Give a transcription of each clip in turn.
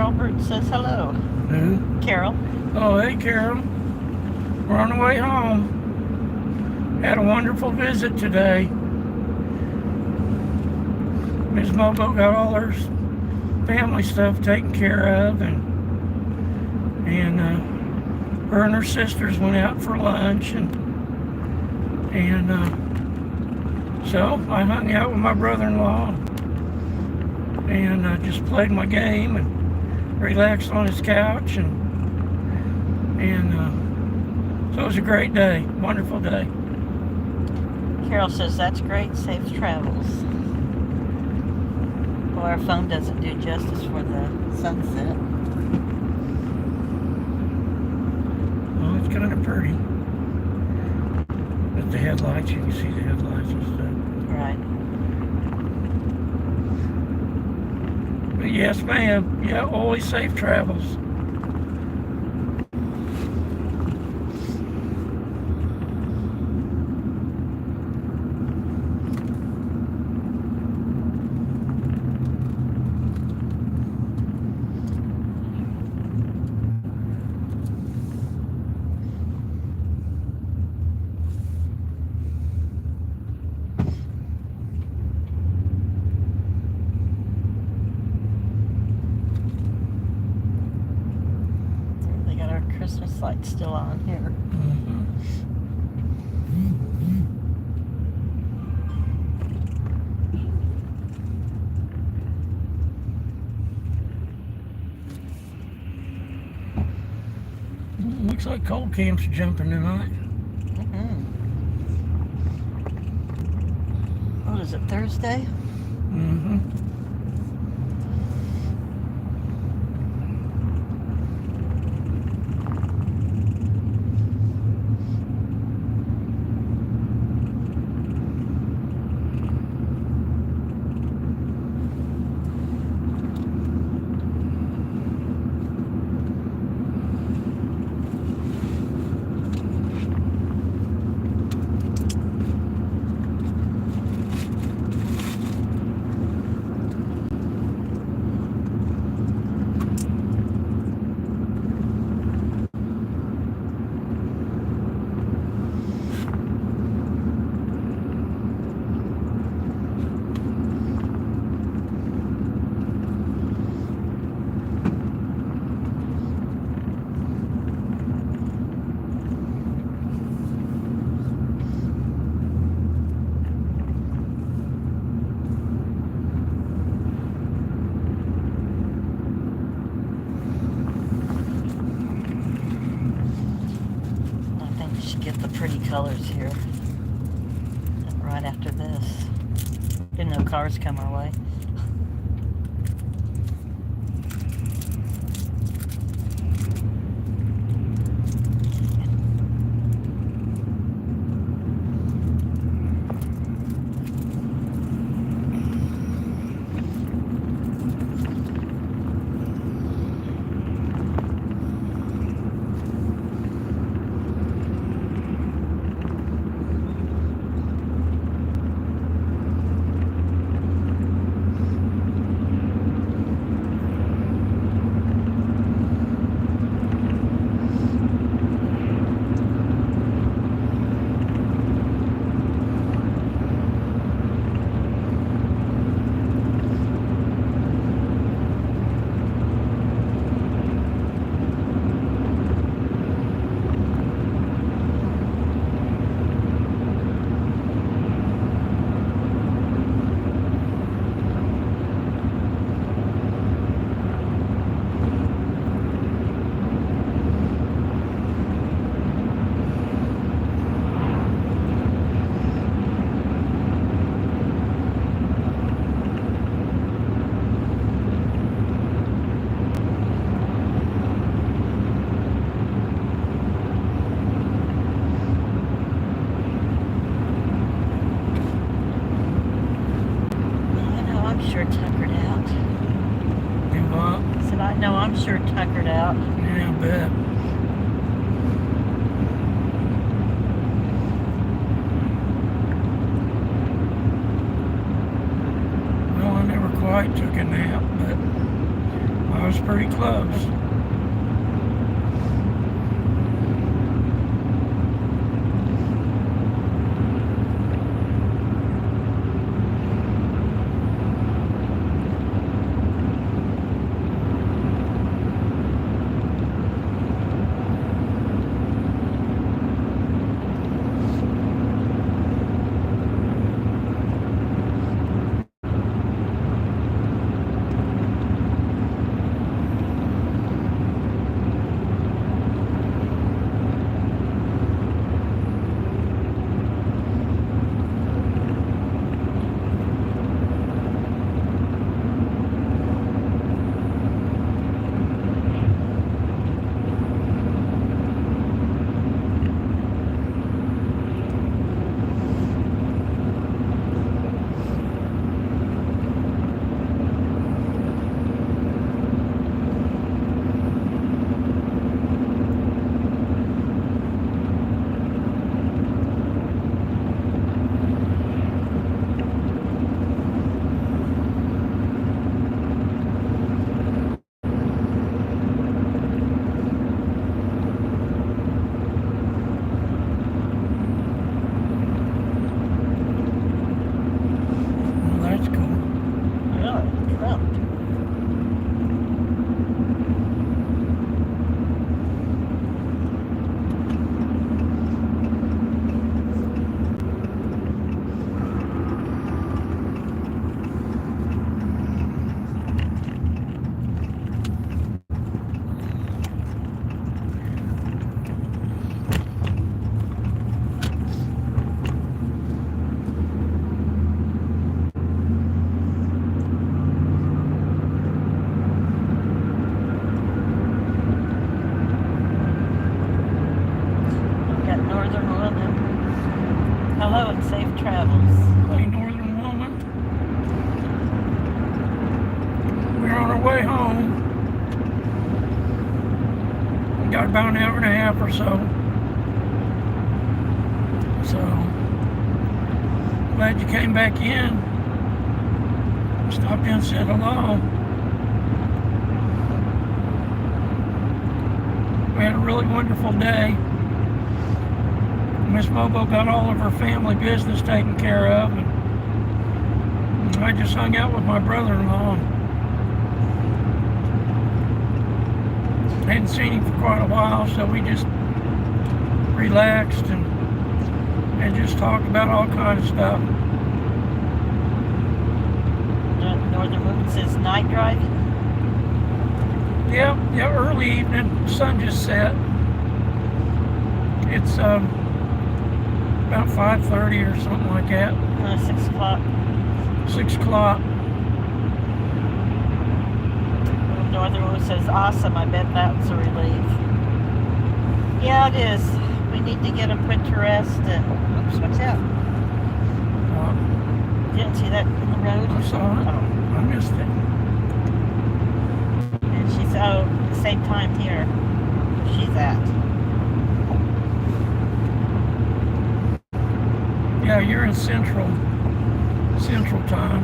Carol Bird says hello. Who? Carol. Oh, hey, Carol. We're on the way home. Had a wonderful visit today. Ms. Mobo got all her family stuff taken care of, and her and her sisters went out for lunch, and so I hung out with my brother-in-law and just played my game and relaxed on his couch, and so it was a great day, wonderful day. Carol says that's great, safe travels. Well, our phone doesn't do justice for the sunset. Well, it's kind of pretty. With the headlights, you can see the headlights and stuff. Right. But yes, ma'am. Yeah, always safe travels. They got our Christmas lights still on here. Looks like cold camp's jumping tonight. What is it, Thursday? Get the pretty colors here right after this. Didn't know cars come our way. Sure tuckered out. You what? Said I know I'm sure tuckered out. Yeah, I bet. Well, I never quite took a nap, but I was pretty close. Hello and safe travels. Hey, Northern Woman. We're on our way home. We got about an hour and a half or so. So, glad you came back in. Stopped in and said hello. We had a really wonderful day. Miss Mobo got all of her family business taken care of, and I just hung out with my brother-in-law. Hadn't seen him for quite a while, so we just relaxed and just talked about all kinds of stuff. Northern Woman says night driving. Yeah, early evening. The sun just set. It's about 5:30 or something like that. 6 o'clock. 6 o'clock. Northern Woman says, awesome, I bet that's a relief. Yeah, it is. We need to get them put to rest and, oops, what's that? Didn't see that in the road? I saw it. Oh. I missed it. And she's, same time here. She's at. Yeah, you're in Central Time.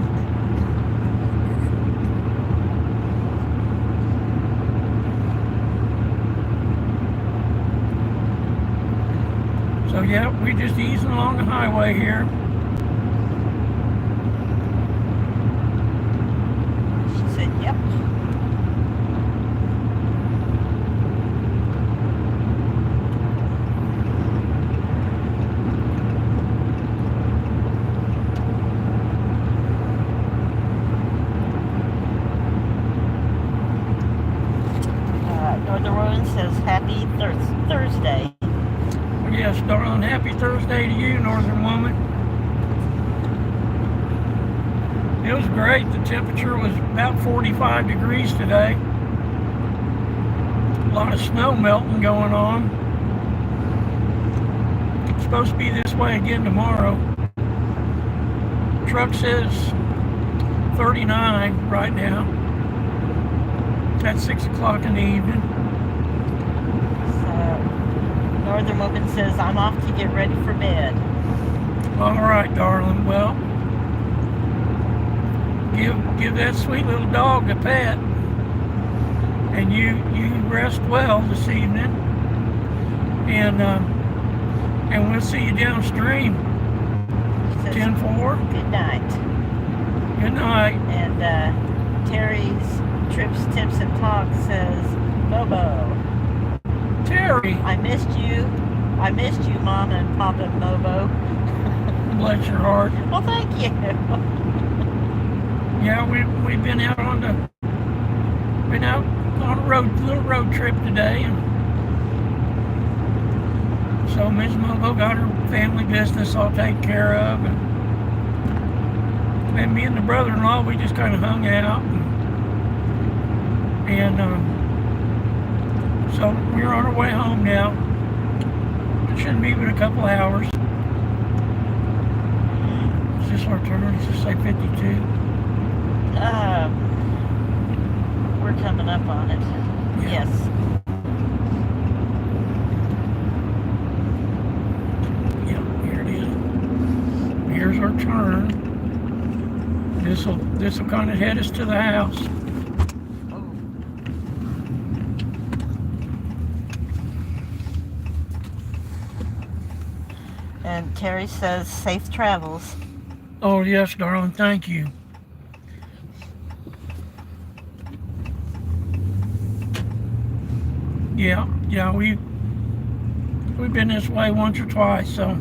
So yeah, we just easing along the highway here. She said, yep. Northern Woman says, happy Thursday. Yes, darling, happy Thursday to you, Northern Woman. It was great. The temperature was about 45 degrees today. A lot of snow melting going on. It's supposed to be this way again tomorrow. Truck says 39 right now. At 6 o'clock in the evening. Northern Woman says, I'm off to get ready for bed. All right, darling. Well, give that sweet little dog a pet. And you rest well this evening. And we'll see you downstream. Says, 10-4. good night. Good night. And Terry's Trips, Tips, and Talk says, Mobo. Terry. I missed you, Mom and Papa Mobo. Bless your heart. Well, thank you. Yeah, we've been out on a little road trip today, and so Ms. Mobo got her family business all taken care of, and me and the brother-in-law, we just kind of hung out, and so we're on our way home now. It shouldn't be but a couple hours. Is this our turn? Does it say 52? We're coming up on it. Yeah. Yes. Yeah, here it is. Here's our turn. This'll kind of head us to the house. And Terry says, safe travels. Oh yes, darling, thank you. Yeah, we've been this way once or twice, so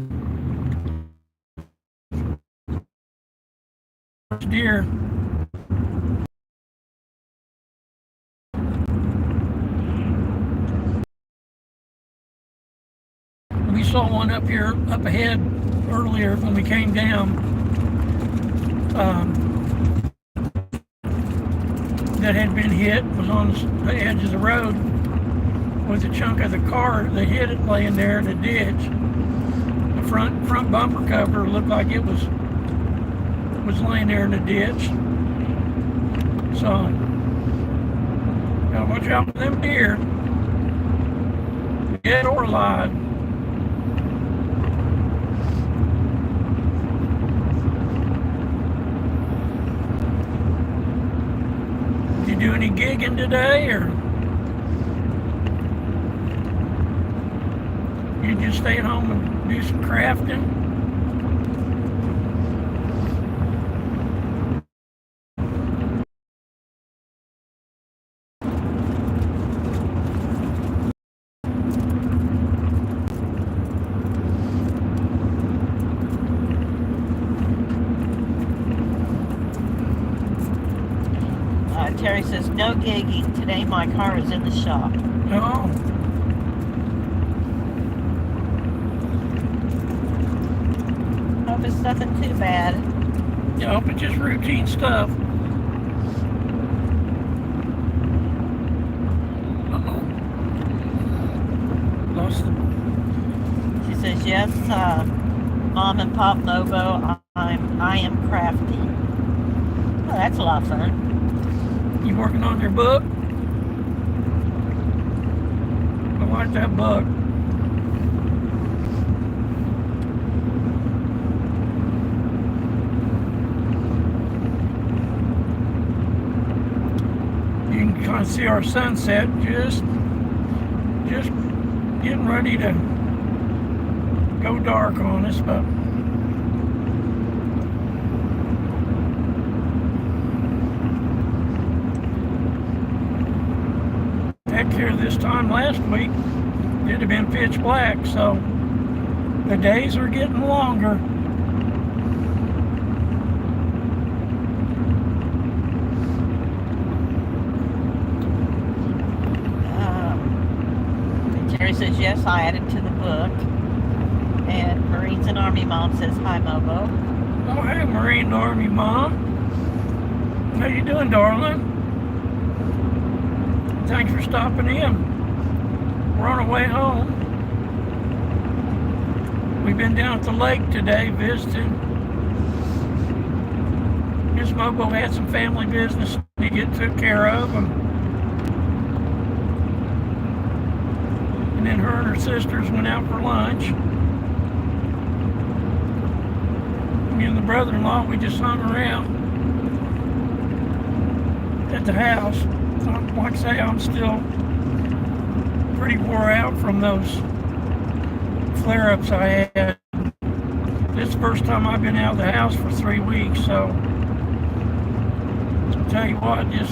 deer. We saw one up ahead earlier when we came down. That had been hit, was on the edge of the road with a chunk of the car that hit it laying there in the ditch. The front bumper cover looked like it was laying there in the ditch. So gotta watch out for them deer, dead or alive. You do any gigging today, or you just stay at home and do some crafting? Terry says, no gigging. Today my car is in the shop. Oh. Hope it's nothing too bad. Yeah, I hope it's just routine stuff. Uh-oh. Lost them. She says, yes, Mom and Pop Mobo, I am crafty. Oh, that's a lot of fun. You working on your book? I like that book. You can kind of see our sunset just getting ready to go dark on us, but heck, here this time last week it'd have been pitch black, so the days are getting longer. Terry says, yes, I added to the book. And Marines and Army Mom says, hi, Mobo. Oh, hey, Marine and Army Mom. How you doing, darling? Thanks for stopping in. We're on our way home. We've been down at the lake today visiting. Miss Mobo had some family business to get took care of, and then her and her sisters went out for lunch. Me and the brother-in-law, we just hung around. at the house. Like I say, I'm still pretty wore out from those flare-ups I had. This is the first time I've been out of the house for 3 weeks, so I'll tell you what, this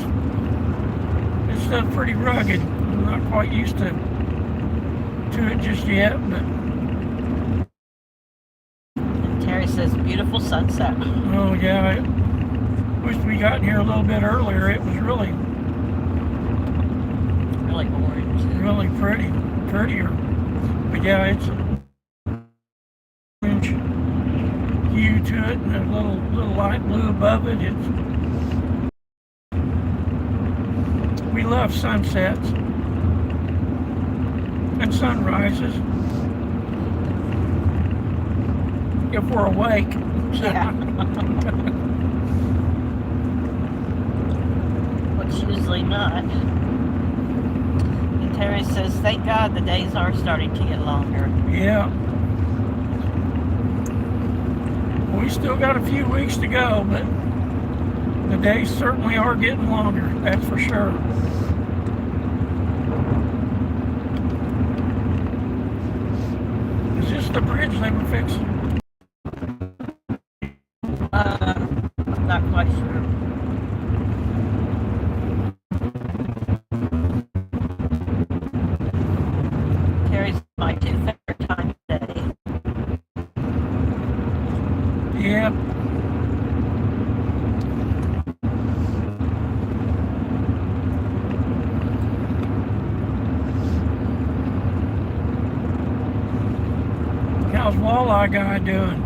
stuff's pretty rugged. I'm not quite used to it just yet, but Terry says beautiful sunset. oh yeah, I wish we got here a little bit earlier. It was really Orange. really prettier. But yeah, it's orange hue to it and a little light blue above it. We love sunsets and sunrises if we're awake. Yeah. Which usually not. And Terry says, thank God the days are starting to get longer. Yeah. We still got a few weeks to go, but the days certainly are getting longer, that's for sure. Is this the bridge they were fixing? I'm not quite sure. Terry's my two favorite time of day. Yeah. How's Walleye Guy doing?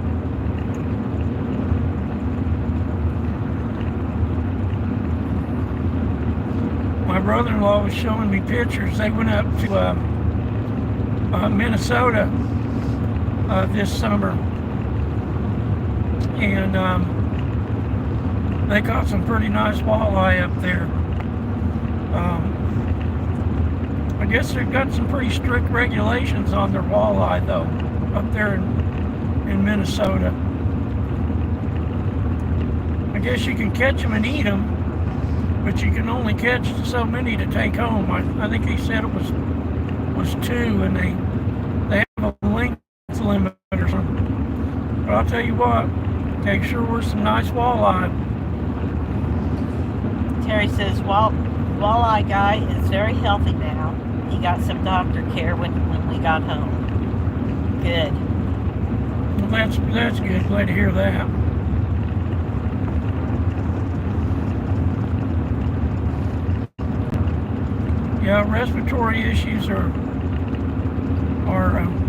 My brother-in-law was showing me pictures. They went up to Minnesota this summer, and they caught some pretty nice walleye up there. I guess they've got some pretty strict regulations on their walleye though, up there in Minnesota. I guess you can catch them and eat them, but you can only catch so many to take home. I think he said it was 2, and they have a length limit or something. But I'll tell you what, they sure were some nice walleye. Terry says, Walleye Guy is very healthy now. He got some doctor care when we got home. Good. Well, that's good. Glad to hear that. Yeah, respiratory issues are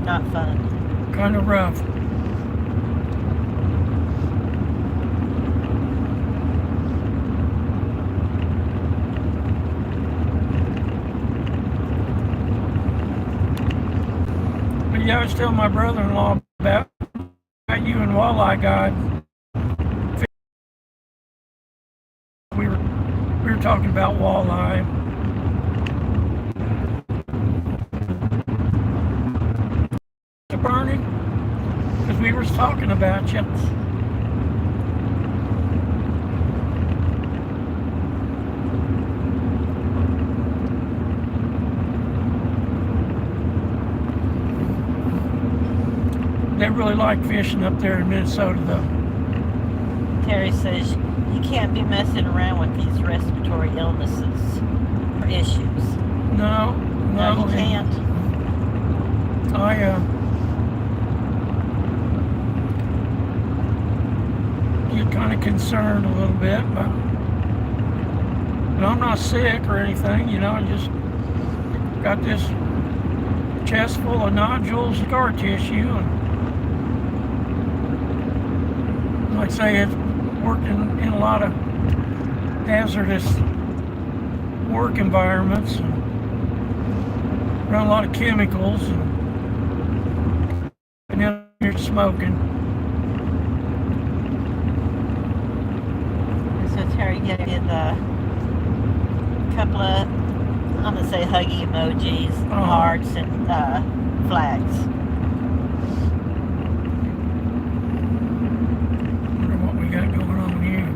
not fun. Kind of rough. But yeah, I was telling my brother-in-law about you and Walleye Guy. We were talking about walleye. Burning, because we were talking about you. They really like fishing up there in Minnesota, though. Terry says you can't be messing around with these respiratory illnesses or issues. No, you can't. I get kind of concerned a little bit, but I'm not sick or anything, you know. I just got this chest full of nodules, scar tissue, and like I say, it's working in a lot of hazardous work environments, and around a lot of chemicals, and then you're smoking. So Terry gave me the couple of, I'm gonna say huggy emojis, hearts, and flags. Wonder what we got going on here.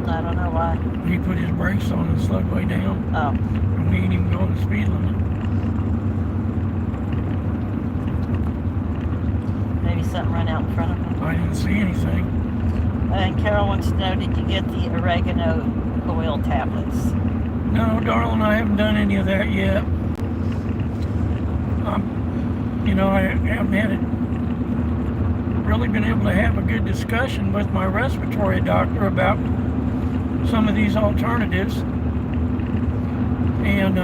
I don't know why Why? He put his brakes on and slowed way down. Oh. And we ain't even going the speed limit. Maybe something ran out in front of him. I didn't see anything. And Carol wants to know, did you get the oregano oil tablets? No, darling, I haven't done any of that yet. I haven't had it really been able to have a good discussion with my respiratory doctor about some of these alternatives. And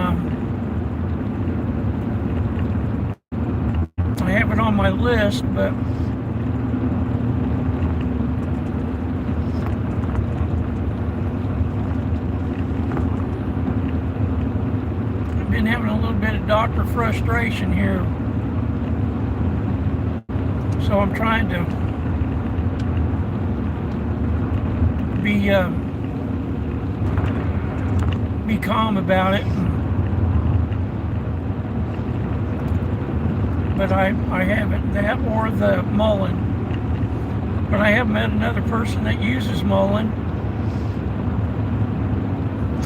I have it on my list, but I've been having a little bit of doctor frustration here. So I'm trying to be calm about it. But I haven't, that or the Mullen. But I have met another person that uses Mullen.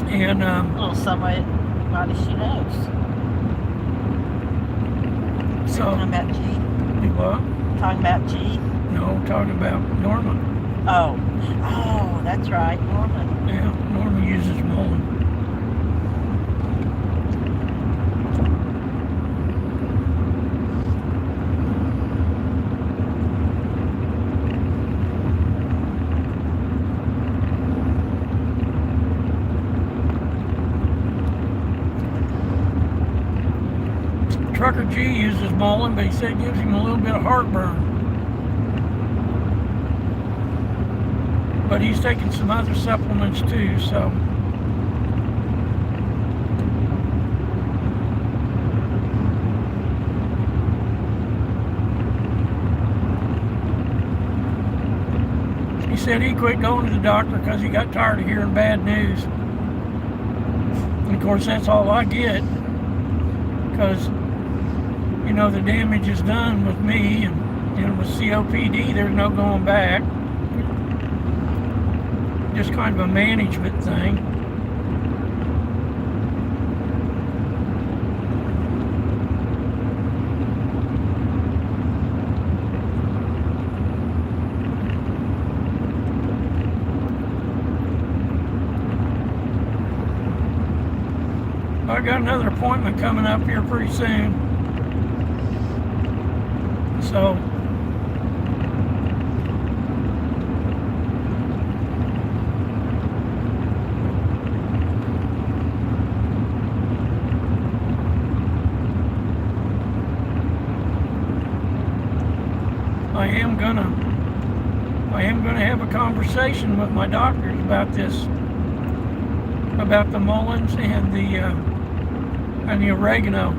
And Well, somebody she knows. So Talking about G. do what? Talking about G. No, talking about Norma. Oh, that's right, Norman. Yeah, Norma uses Mullen. Trucker G uses Mullen, but he said it gives him a little bit of heartburn. But he's taking some other supplements too, so. He said he quit going to the doctor because he got tired of hearing bad news. And of course, that's all I get. Because, the damage is done with me, and with COPD, there's no going back. Just kind of a management thing. I got another appointment coming up here pretty soon. So I am gonna have a conversation with my doctors about this, about the Mullins and the oregano,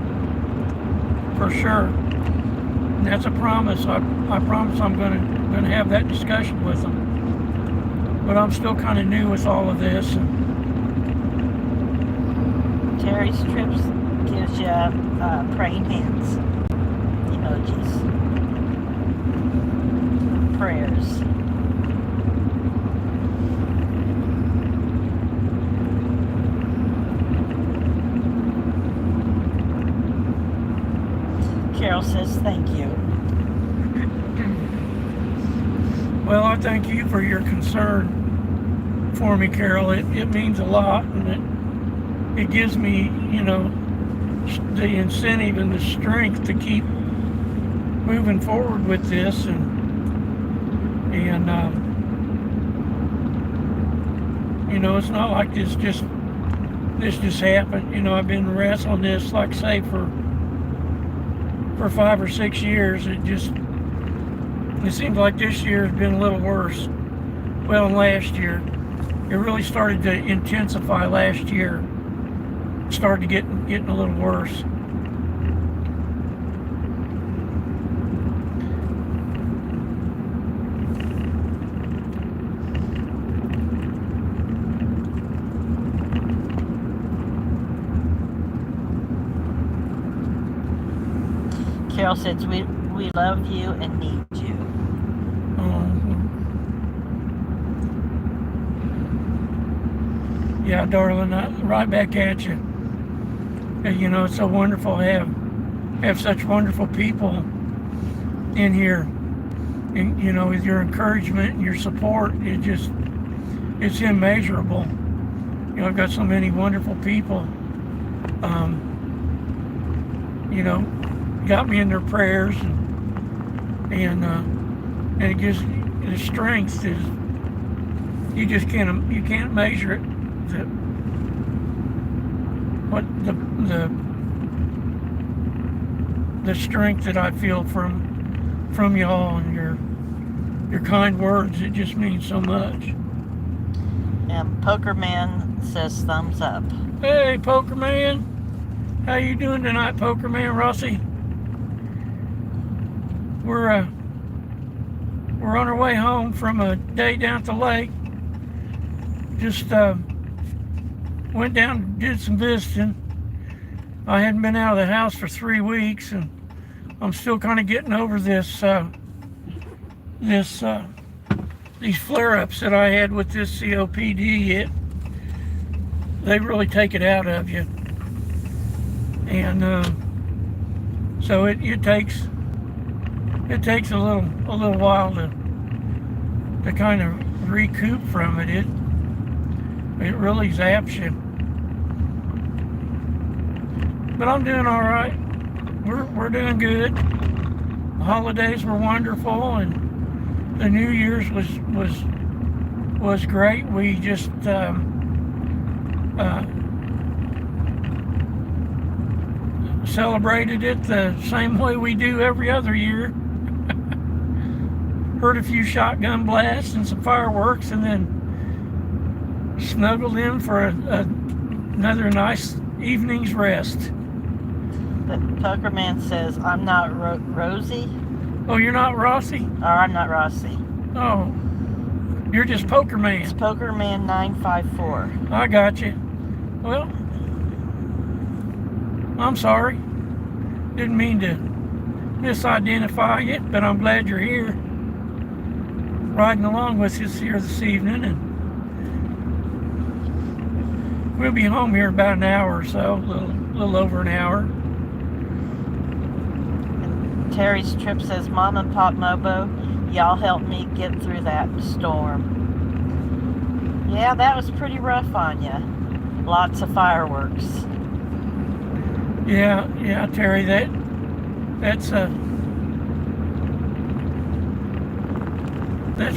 for sure. And that's a promise. I promise I'm gonna have that discussion with them. But I'm still kind of new with all of this. Terry's Trips gives you praying hands emojis. Prayers. Carol says thank you. Well, I thank you for your concern for me, Carol. It means a lot, and it gives me, the incentive and the strength to keep moving forward with this, and it's not like this just happened. I've been wrestling this, like I say, for 5 or 6 years. It seems like this year has been a little worse. Well, last year, it really started to intensify last year. It started getting a little worse. Carol says we love you and need you. Yeah, darling, right back at you. And, you know, it's so wonderful to have such wonderful people in here. And, you know, with your encouragement and your support, it's immeasurable. You know, I've got so many wonderful people, you know, got me in their prayers, and it gives the strength is you can't measure it. The strength that I feel from y'all and your kind words, it just means so much. And Poker Man says thumbs up. Hey, Poker Man, how you doing tonight, Poker Man? Rossi? We're on our way home from a day down at the lake. Just went down and did some visiting. I hadn't been out of the house for 3 weeks, and I'm still kind of getting over these flare-ups that I had with this COPD. They really take it out of you, and so it takes a little while to kind of recoup from it. It really zaps you. But I'm doing all right. We're doing good. The holidays were wonderful, and the New Year's was great. We just celebrated it the same way we do every other year. Heard a few shotgun blasts and some fireworks, and then snuggled in for another nice evening's rest. But Poker Man says, I'm not Rosie. Oh, you're not Rossi? Or I'm not Rossi. Oh, you're just Poker Man. It's Poker Man 954. I got you. Well, I'm sorry. Didn't mean to misidentify you, but I'm glad you're here, riding along with us here this evening, and we'll be home here about an hour or so, a little over an hour. Terry's Trip says, Mom and Pop Mobo, y'all helped me get through that storm. Yeah, that was pretty rough on you. Lots of fireworks. Yeah, Terry, that's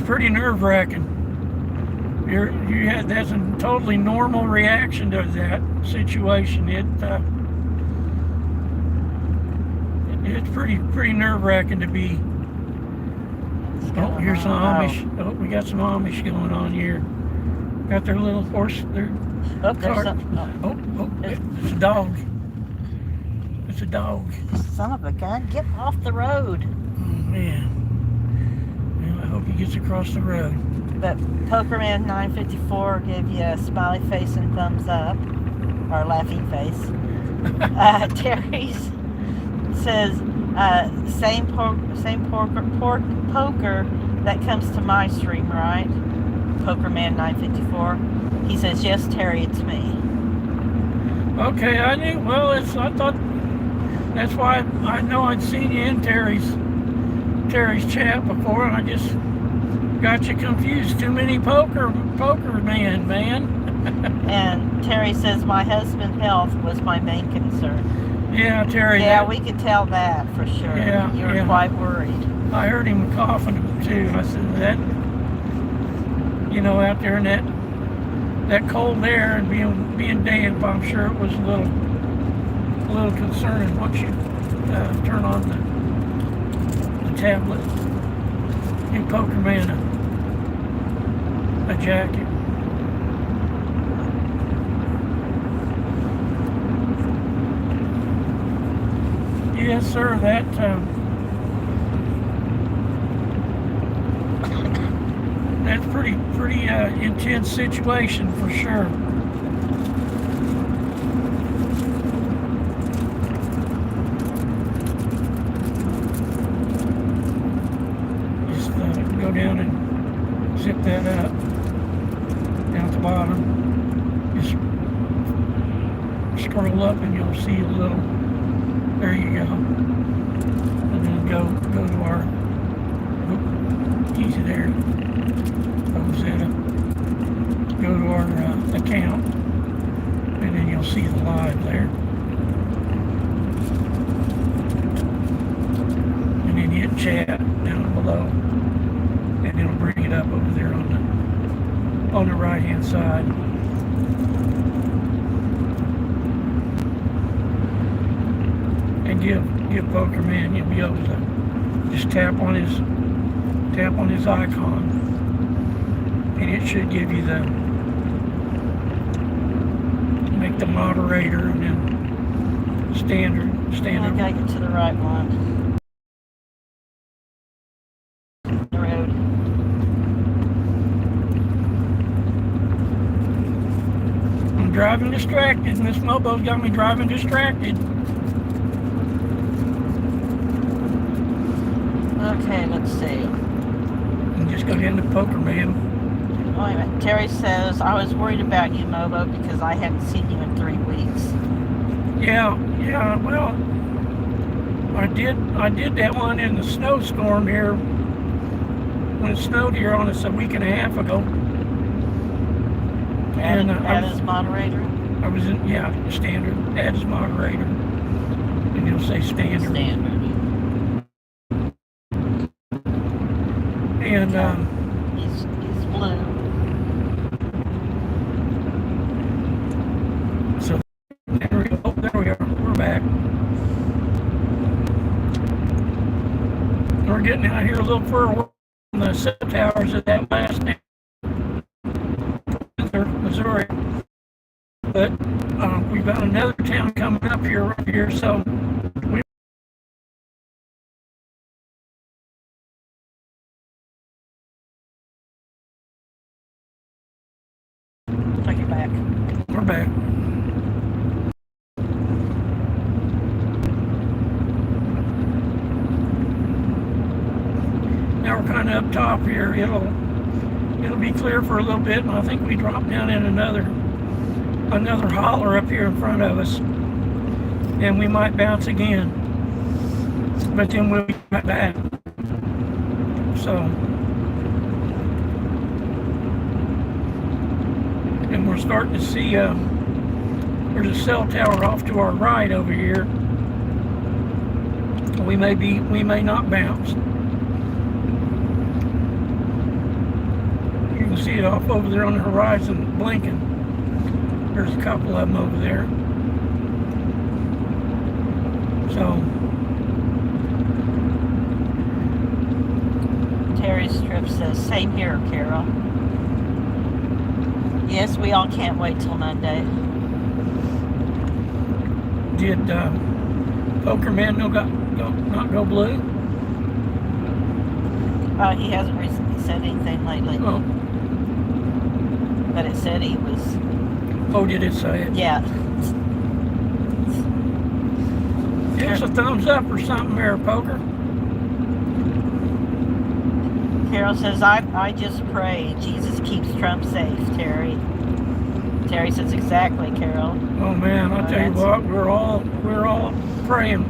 pretty nerve-wracking. That's a totally normal reaction to that situation. It's pretty nerve-wracking to be. Oh, here's some Amish. Oh, we got some Amish going on here. Got their little horse. Their cart. It's a dog. It's a dog. Son of a gun! Get off the road. Oh man. Well, I hope he gets across the road. But Pokerman 954 gave you a smiley face and thumbs up, or laughing face. Terry's says, same poker that comes to my stream, right? Pokerman 954. He says, yes, Terry, it's me. Okay, I knew. Well, I thought that's why I know I'd seen you in Terry's chat before, and I just got you confused. Too many poker man. And Terry says, my husband's health was my main concern. Yeah, Terry. Yeah, we could tell that for sure. Yeah, you were quite worried. I heard him coughing too. I said that, out there in that cold air and being damp, I'm sure it was a little concerning once you turn on the tablet. Give Poker Man a jacket. Yes, sir. That's pretty intense situation for sure. Just go down and zip that up down at the bottom. Just scroll up and you'll see a little, there you go. And then go to our, easy there, Rosetta. Go to our account, and then you'll see the live there. And then hit chat down below, and it'll bring it up over there on the right hand side. And give Poker Man, you'll be able to just tap on his icon, and it should give you make the moderator, and then standard. I gotta get to the right one. The road. I'm driving distracted, and this mobo's got me driving distracted. Okay, let's see. And just go down to Poker Man. Wait a minute. Terry says, I was worried about you, Mobo, because I hadn't seen you in 3 weeks. Yeah, well, I did that one in the snowstorm here, when it snowed here on us a week and a half ago. And add as moderator? I was in, standard, add as moderator. And you'll say standard. Standard. And he's blue. So there we are. We're back. We're getting out here a little further from the cell towers of that last name, Missouri. But we've got another town coming up here, right here. So we. Take it back. We're back. Now we're kind of up top here. It'll be clear for a little bit, and I think we drop down in another holler up here in front of us, and we might bounce again, but then we'll be right back. So, and we're starting to see there's a cell tower off to our right over here. We may not bounce. You can see it off over there on the horizon blinking. There's a couple of them over there. So Terry Strip says, same here, Carol. Yes, we all can't wait till Monday. did Poker Man not go blue? He hasn't recently said anything lately. Oh. But it said he was. Oh, did it say it? Yeah. Give us a thumbs up or something there, Poker. Carol says, I just pray Jesus keeps Trump safe, Terry. Terry says, exactly, Carol. Oh man, I'll tell you what, we're all praying.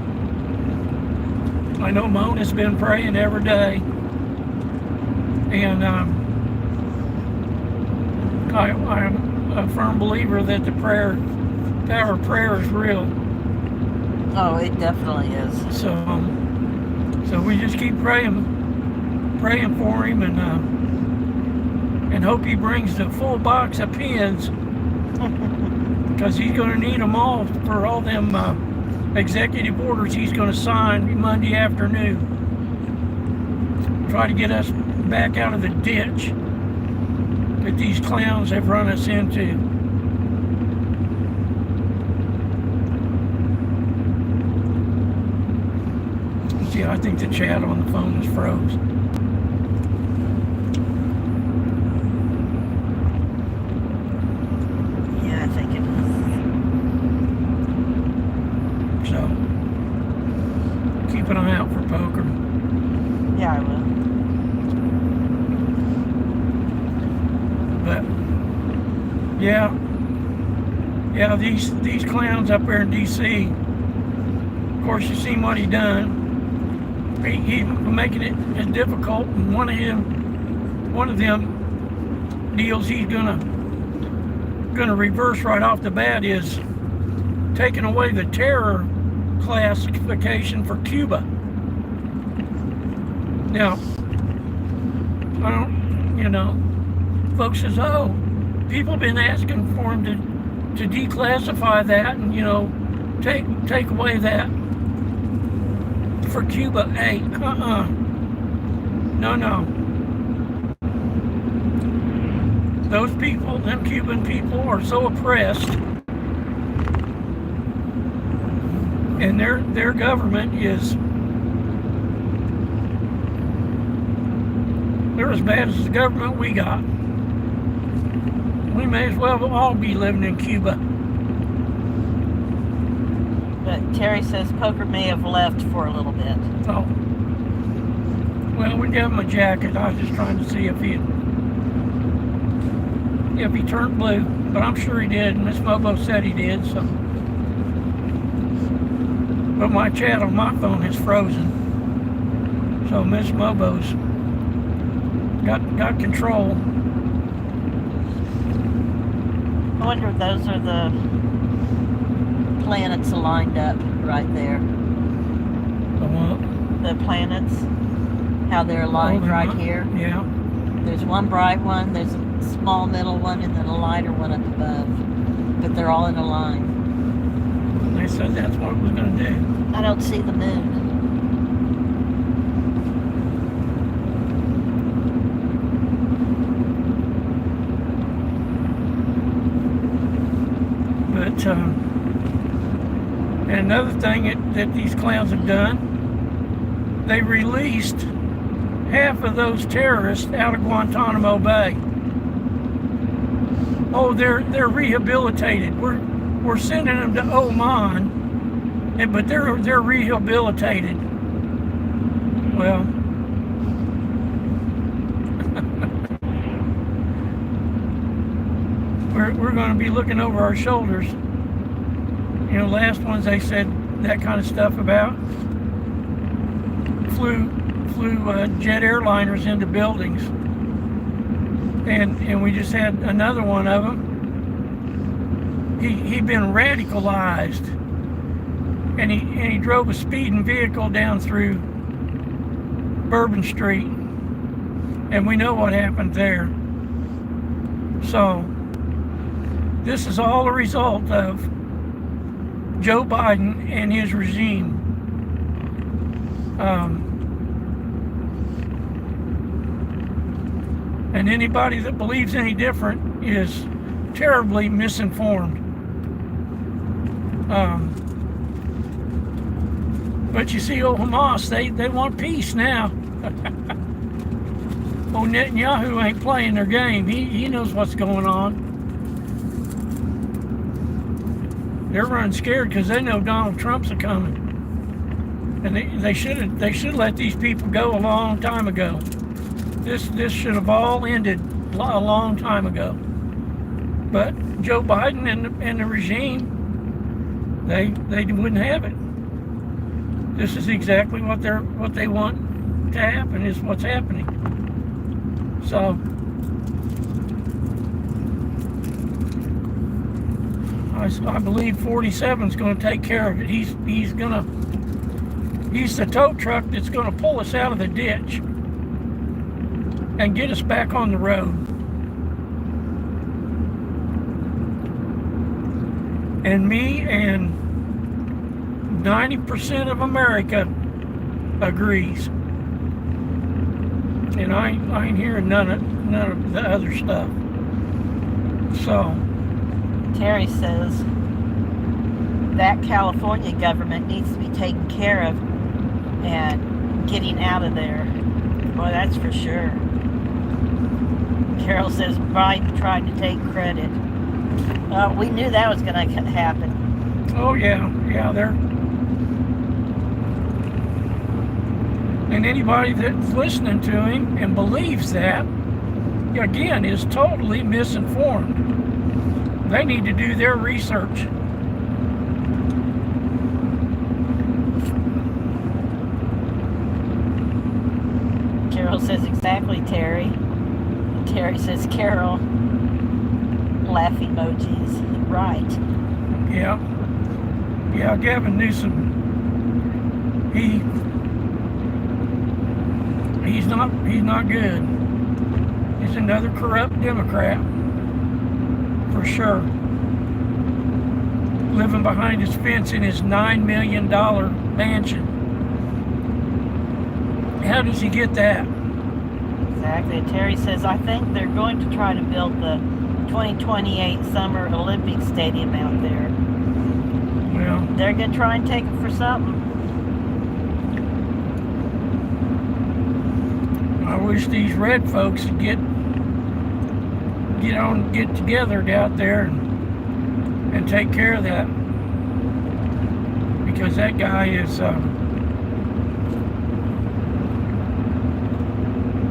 I know Mona's been praying every day. And I'm a firm believer that the power of prayer is real. Oh, it definitely is. So we just keep praying for him, and hope he brings the full box of pens, because he's going to need them all for all them executive orders he's going to sign Monday afternoon. Try to get us back out of the ditch that these clowns have run us into. See, I think the chat on the phone is froze. Yeah, I think it is. So, keep an eye out for Poker. Yeah, I will. But, yeah, Yeah, these clowns up there in D.C. Of course, you seen what he done. He's making it as difficult. And one of them deals he's gonna reverse right off the bat is taking away the terror classification for Cuba. Now, I don't, folks says, oh, people been asking for him to declassify that and, take away that for Cuba. Hey, no. Those people, them Cuban people, are so oppressed, and their government is, they're as bad as the government we got. We may as well all be living in Cuba. But Terry says Poker may have left for a little bit. Oh. Well, we gave him a jacket. I was just trying to see if he turned blue. But I'm sure he did. Miss Mobo said he did, so. But my chat on my phone is frozen. So Miss Mobo's got control. I wonder if those are the planets lined up right there. The what? The planets, how they're aligned right here. Yeah. There's one bright one, there's a small middle one, and then a lighter one up above. But they're all in a line. They said that's what we're going to do. I don't see the moon. But, and another thing that these clowns have done, they released half of those terrorists out of Guantanamo Bay. Oh, they're rehabilitated. We're sending them to Oman, but they're rehabilitated. Well, we're going to be looking over our shoulders. Last ones they said that kind of stuff about. Flew jet airliners into buildings, and we just had another one of them. He'd been radicalized, and he drove a speeding vehicle down through Bourbon Street, and we know what happened there. So this is all a result of Joe Biden and his regime. And anybody that believes any different is terribly misinformed. But you see, Hamas, they want peace now. Netanyahu ain't playing their game. He knows what's going on. They're running scared because they know Donald Trump's a coming. And they should let these people go a long time ago. This should have all ended a long time ago. But Joe Biden and the regime, they wouldn't have it. This is exactly what they want to happen, is what's happening. So I believe 47 is going to take care of it. He's the tow truck that's going to pull us out of the ditch and get us back on the road. And me and 90% of America agrees. And I ain't hearing none of the other stuff. So Terry says that California government needs to be taken care of and getting out of there. Boy, that's for sure. Carol says Biden tried to take credit. We knew that was going to happen. Oh yeah, they're. And anybody that's listening to him and believes that, again, is totally misinformed. They need to do their research. Carol says exactly, Terry. Terry says Carol. Laugh emojis. Right. Yeah. Yeah, Gavin Newsom. He's not good. He's another corrupt Democrat. For sure. Living behind his fence in his $9 million mansion. How does he get that? Exactly. Terry says, I think they're going to try to build the 2028 Summer Olympic Stadium out there. Well, They're going to try and take it for something. I wish these red folks would get together out there and take care of that, because that guy is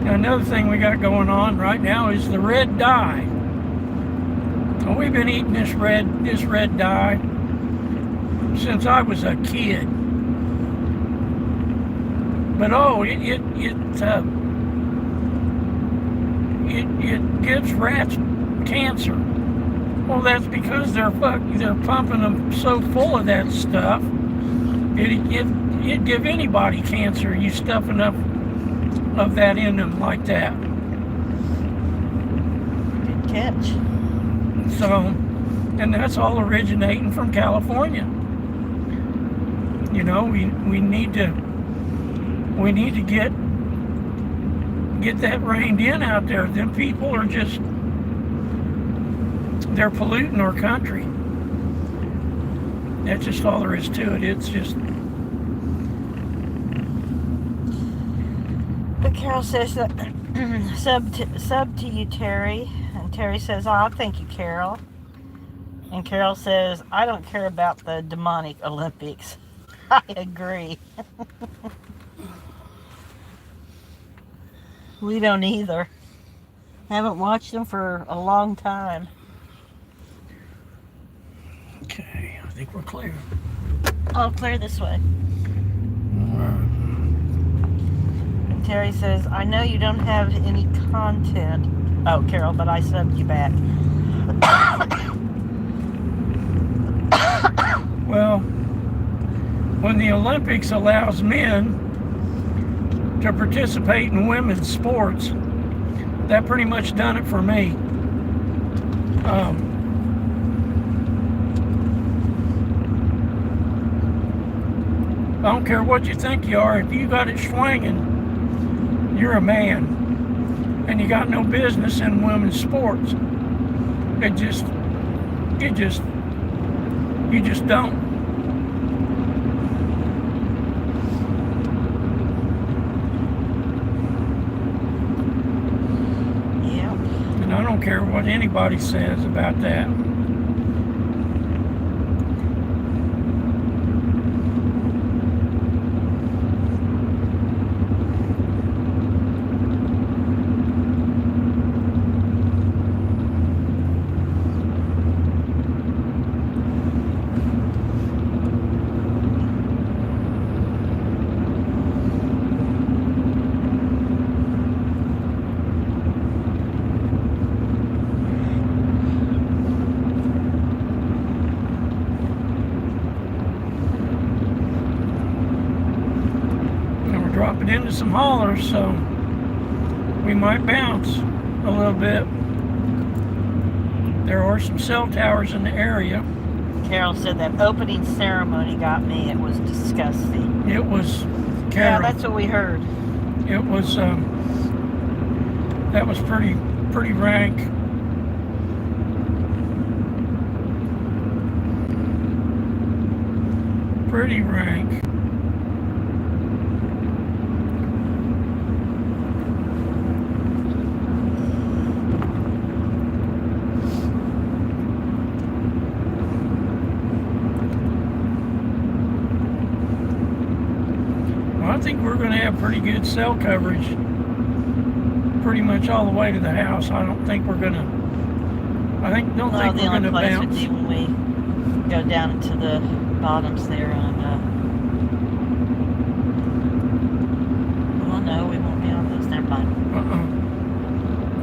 another thing we got going on right now is the red dye. Well, we've been eating this red dye since I was a kid, but it gives rats cancer. Well, that's because they're pumping them so full of that stuff. It'd give anybody cancer. You stuff enough of that in them like that. Good catch. So, and that's all originating from California. You know, we need to get that reined in out there. Them people are just, they're polluting our country. That's just all there is to it. It's just. But Carol says that sub to you, Terry. And Terry says, oh, thank you, Carol. And Carol says, I don't care about the demonic Olympics. I agree. We don't either. Haven't watched them for a long time. Okay, I think we're clear. I'll clear this way. Alright. And Terry says, I know you don't have any content. Oh, Carol, but I subbed you back. Well, when the Olympics allows men to participate in women's sports, that pretty much done it for me. I don't care what you think you are. If you got it swinging, you're a man, and you got no business in women's sports. You just don't. Yeah. And I don't care what anybody says about that. Dropping into some hollers, so we might bounce a little bit. There are some cell towers in the area. Carol said that opening ceremony got me. It was disgusting. It was, Carol. Yeah, that's what we heard. It was, that was pretty rank. Pretty rank. I think we're going to have pretty good cell coverage pretty much all the way to the house. I don't think we're going to Don't No, think the we're only going to place would bounce. be when we go down into the bottoms there on, well, no, we won't be on those. Never mind.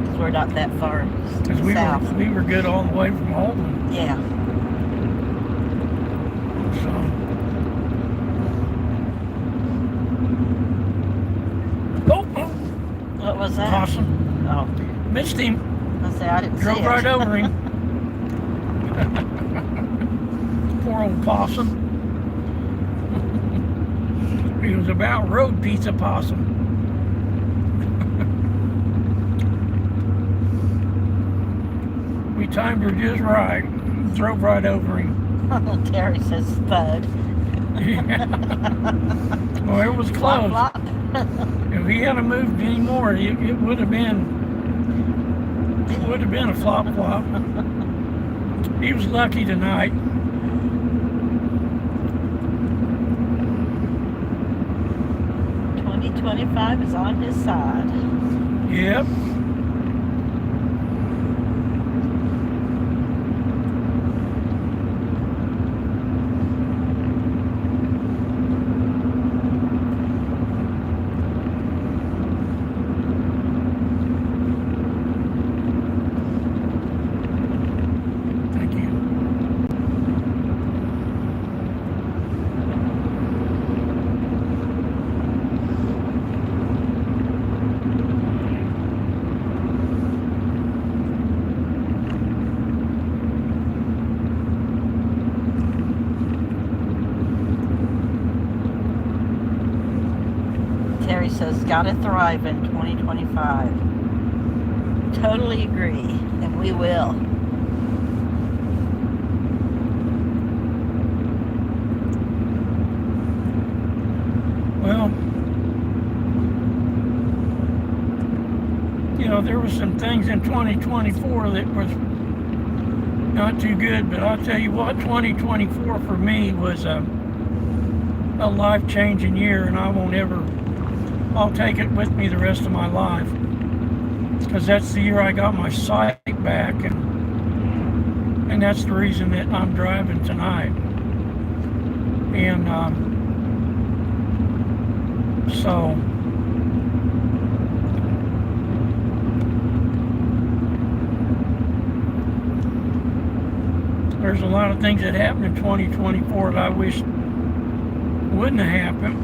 Because we're not that far Because south. we were good all the way from Holden. Yeah. So. Oh. What was that? Possum. Oh. Missed him. I say I didn't see Drove it. right over him. Poor old possum. He was about road pizza possum. We timed her just right. Drove right over him. Terry says thud. Yeah. Well, it was close. Flop, flop. If he hadn't moved anymore, it would have been a flop flop. He was lucky tonight. 2025 is on his side. Yep. Thank you. Terry says, gotta thrive in 2025. Totally agree, and we will. Well, there was some things in 2024 that was not too good, but I'll tell you what, 2024 for me was a life-changing year, and I'll take it with me the rest of my life, because that's the year I got my sight back, and that's the reason that I'm driving tonight. And so there's a lot of things that happened in 2024 that I wish wouldn't have happened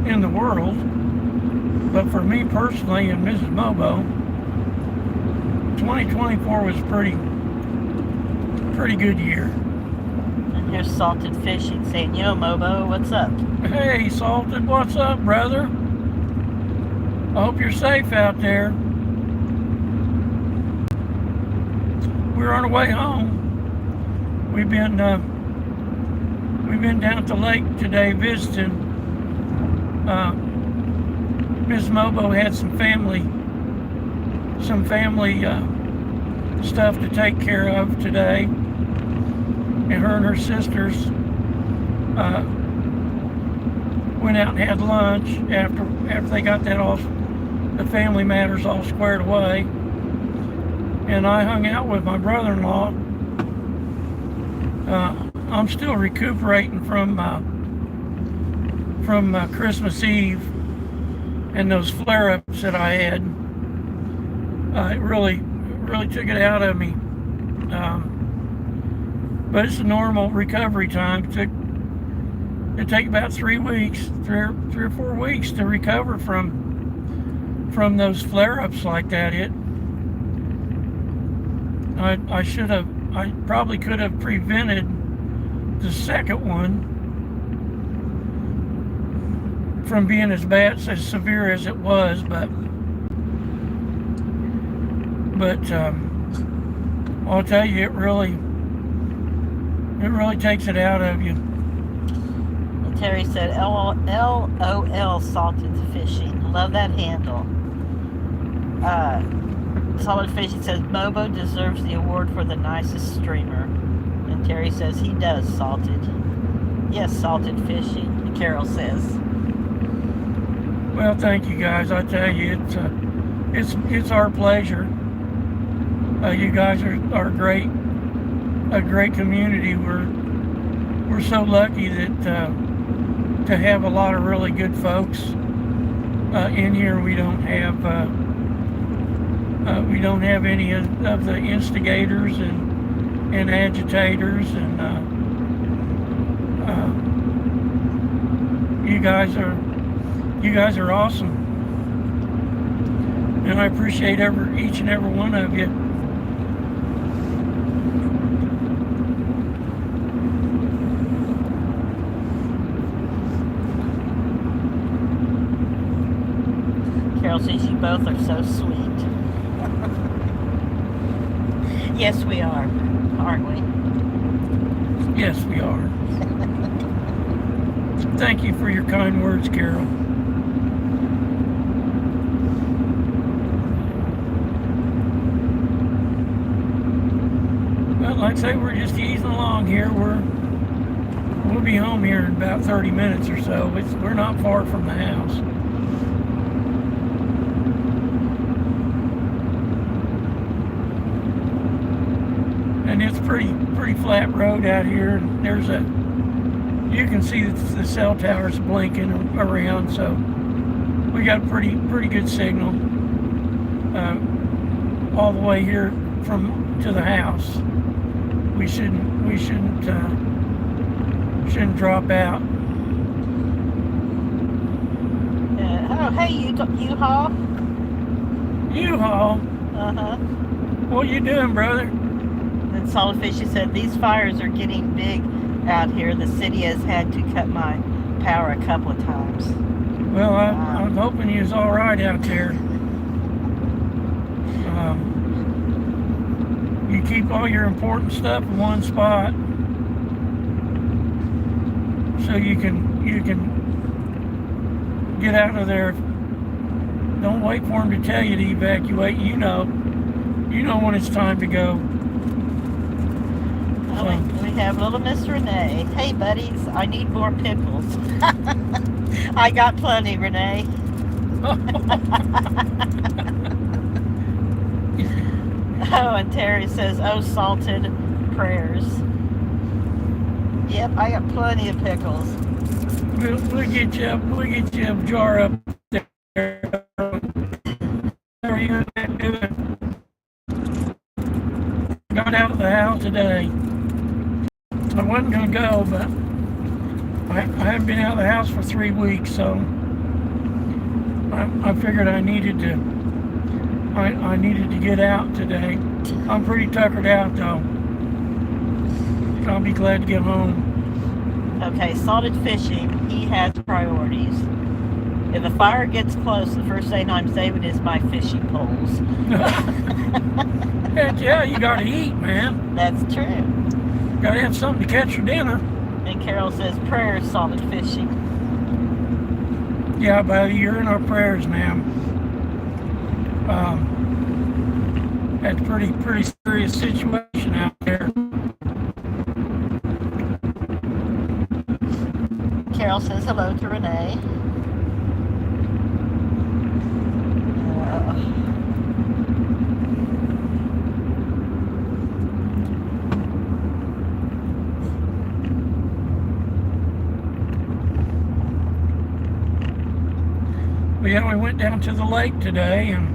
in the world. But for me personally and Mrs. Mobo, 2024 was a pretty good year. And here's Salted Fishing saying, yo, Mobo, what's up? Hey, Salted, what's up, brother? I hope you're safe out there. We're on our way home. We've been down at the lake today visiting. Miss Mobo had some family stuff to take care of today, and her sisters went out and had lunch after they got the family matters all squared away, and I hung out with my brother-in-law. I'm still recuperating from Christmas Eve and those flare-ups that I had. It really took it out of me. But it's a normal recovery time. It take about 3 weeks, three or 4 weeks to recover from those flare-ups like that. I probably could have prevented the second one from being as severe as it was, but I'll tell you, it really takes it out of you. And Terry said, LOL Salted Fishing. Love that handle. Salted Fishing says, Mobo deserves the award for the nicest streamer. And Terry says, he does, Salted. Yes, Salted Fishing, Carol says. Well, thank you guys. I tell you, it's our pleasure. You guys are great, a great community. We're so lucky that to have a lot of really good folks in here. We don't have any of the instigators and agitators, and you guys are awesome, and I appreciate each and every one of you. Carol says you both are so sweet. Yes, we are, aren't we? Yes, we are. Thank you for your kind words, Carol. But like I say, we're just easing along here. We'll be home here in about 30 minutes or so. We're not far from the house. And it's pretty flat road out here. You can see the cell towers blinking around, so we got a pretty good signal all the way here to the house. We shouldn't drop out. Oh, hey, U-Haul. U-Haul. Uh-huh. What you doing, brother? And Solid Fishy said, these fires are getting big out here. The city has had to cut my power a couple of times. Well, I'm hoping you's all right out there. You keep all your important stuff in one spot, so you can get out of there. Don't wait for them to tell you to evacuate. You know when it's time to go. Oh, we have little Miss Renee. Hey, buddies, I need more pickles. I got plenty, Renee. Oh, and Terry says, oh, salted prayers. Yep, I got plenty of pickles. We'll get you a jar up there. How are you doing? Got out of the house today. I wasn't going to go, but I haven't been out of the house for 3 weeks, so I figured I needed to get out today. I'm pretty tuckered out, though. I'll be glad to get home. Okay, Salted Fishing, he has priorities. If the fire gets close, the first thing I'm saving is my fishing poles. Yeah, you got to eat, man. That's true. Got to have something to catch for dinner. And Carol says, prayers, Salted Fishing. Yeah, buddy, you're in our prayers, ma'am. That's a pretty serious situation out there. Carol says hello to Renee. Yeah, we went down to the lake today and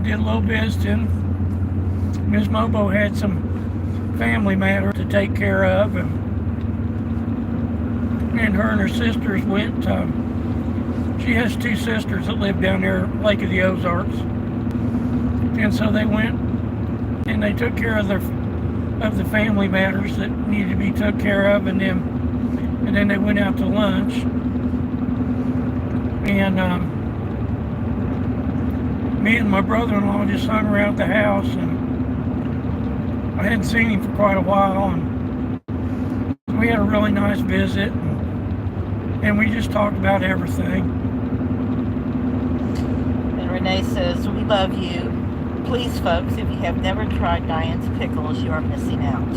did a little visiting. Ms. Mobo had some family matters to take care of, and her and her sisters went. She has 2 sisters that live down there, Lake of the Ozarks, and so they went and they took care of the family matters that needed to be took care of, and then they went out to lunch. And me and my brother-in-law just hung around the house, and I hadn't seen him for quite a while, and we had a really nice visit, and we just talked about everything. And Renee says, we love you. Please, folks, if you have never tried Diane's pickles, you are missing out.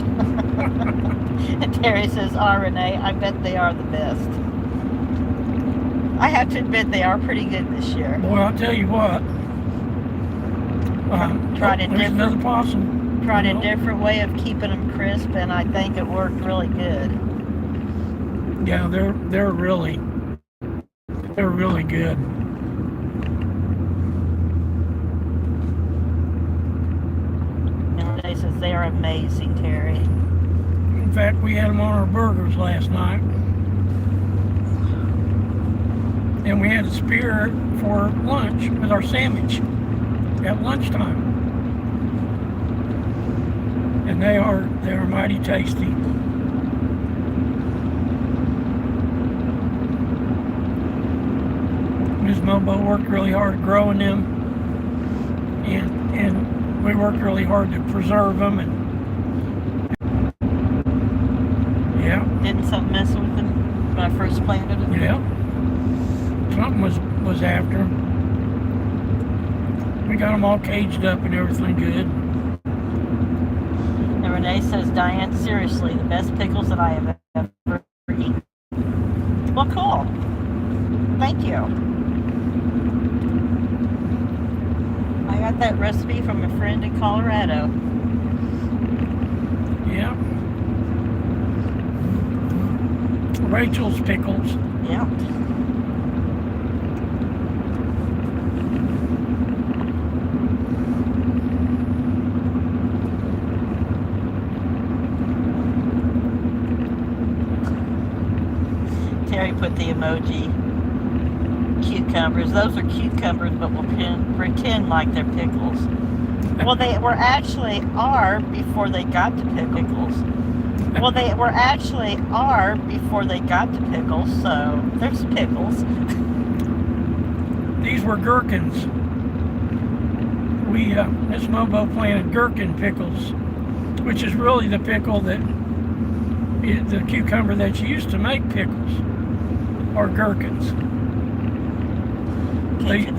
And Terry says, Renee, I bet they are the best. I have to admit they are pretty good this year. Boy, I'll tell you what, There's another possum. Tried a different way of keeping them crisp, and I think it worked really good. Yeah, they're really good. And Renee says they are amazing, Terry. In fact, we had them on our burgers last night. And we had a spear for lunch with our sandwich at lunchtime. And they are mighty tasty. Ms. Mobo worked really hard growing them, and we worked really hard to preserve them. And yeah, didn't something mess with them when I first planted them? Yeah, something was after them. We got them all caged up and everything good. And Renee says, Diane, seriously, the best pickles that I have ever eaten. Well, cool. Thank you. I got that recipe from a friend in Colorado. Yeah. Rachel's Pickles. Yeah. Terry put the emoji cucumbers. Those are cucumbers, but we'll pretend like they're pickles. Well, they were actually are before they got to pickles. Well, they were actually are before they got to pickles, so there's pickles. These were gherkins. Miss Mobo planted gherkin pickles, which is really the pickle the cucumber that's used to make pickles, or gherkins.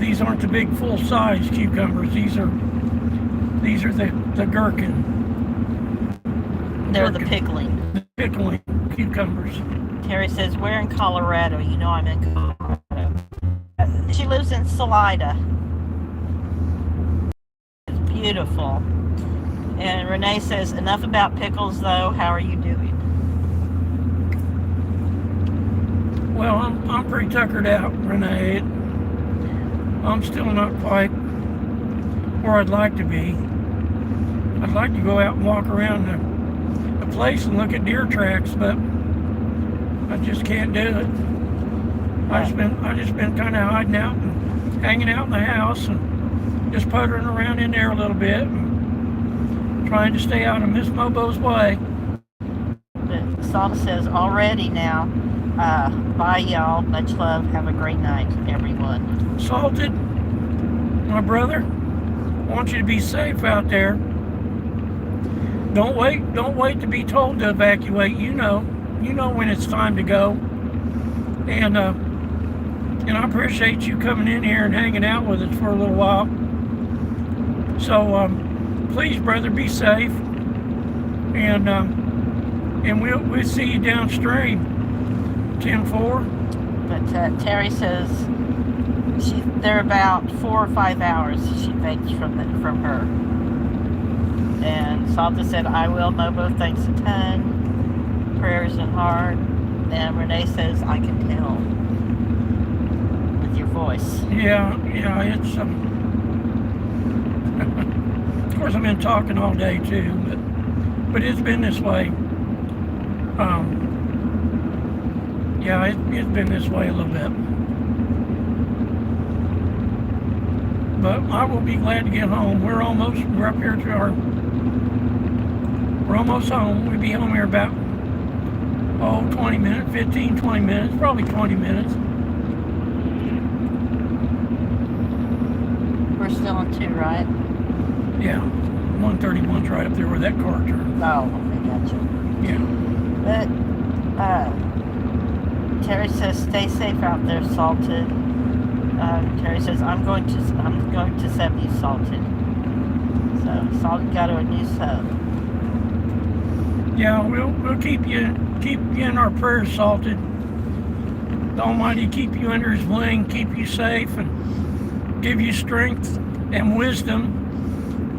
These aren't the big full-size cucumbers. These are the gherkin. They're the pickling. The pickling cucumbers. Terry says, "We're in Colorado." You know I'm in Colorado. She lives in Salida. It's beautiful. And Renee says, "Enough about pickles, though. How are you doing?" Well, I'm pretty tuckered out, Renee. I'm still not quite where I'd like to be. I'd like to go out and walk around the place and look at deer tracks, but I just can't do it. I just been kind of hiding out and hanging out in the house and just puttering around in there a little bit and trying to stay out of Miss Mobo's way. Salta says, "Already now. Bye, y'all. Much love. Have a great night, everyone." Salted, my brother, I want you to be safe out there. Don't wait to be told to evacuate. You know when it's time to go. And I appreciate you coming in here and hanging out with us for a little while. So please, brother, be safe. And we'll see you downstream. 10-4. But Terry says they're about 4 or 5 hours she baked from her. And Salta said, "I will, Mobo, thanks a ton. Prayers and heart." And Renee says, "I can tell with your voice." Yeah, it's of course I've been talking all day too, but it's been this way. Yeah, it's been this way a little bit. But I will be glad to get home. We're up here to we're almost home. We'll be home here about 20 minutes, 15, 20 minutes, probably 20 minutes. We're still on 2, right? Yeah, 131's right up there where that car turned. Oh, I got you. Yeah. But Terry says, "Stay safe out there, Salted." Terry says, I'm going to sub you, Salted." So Salted got her a new sub. Yeah, we'll keep you in our prayers, Salted. The Almighty keep you under His wing, keep you safe, and give you strength and wisdom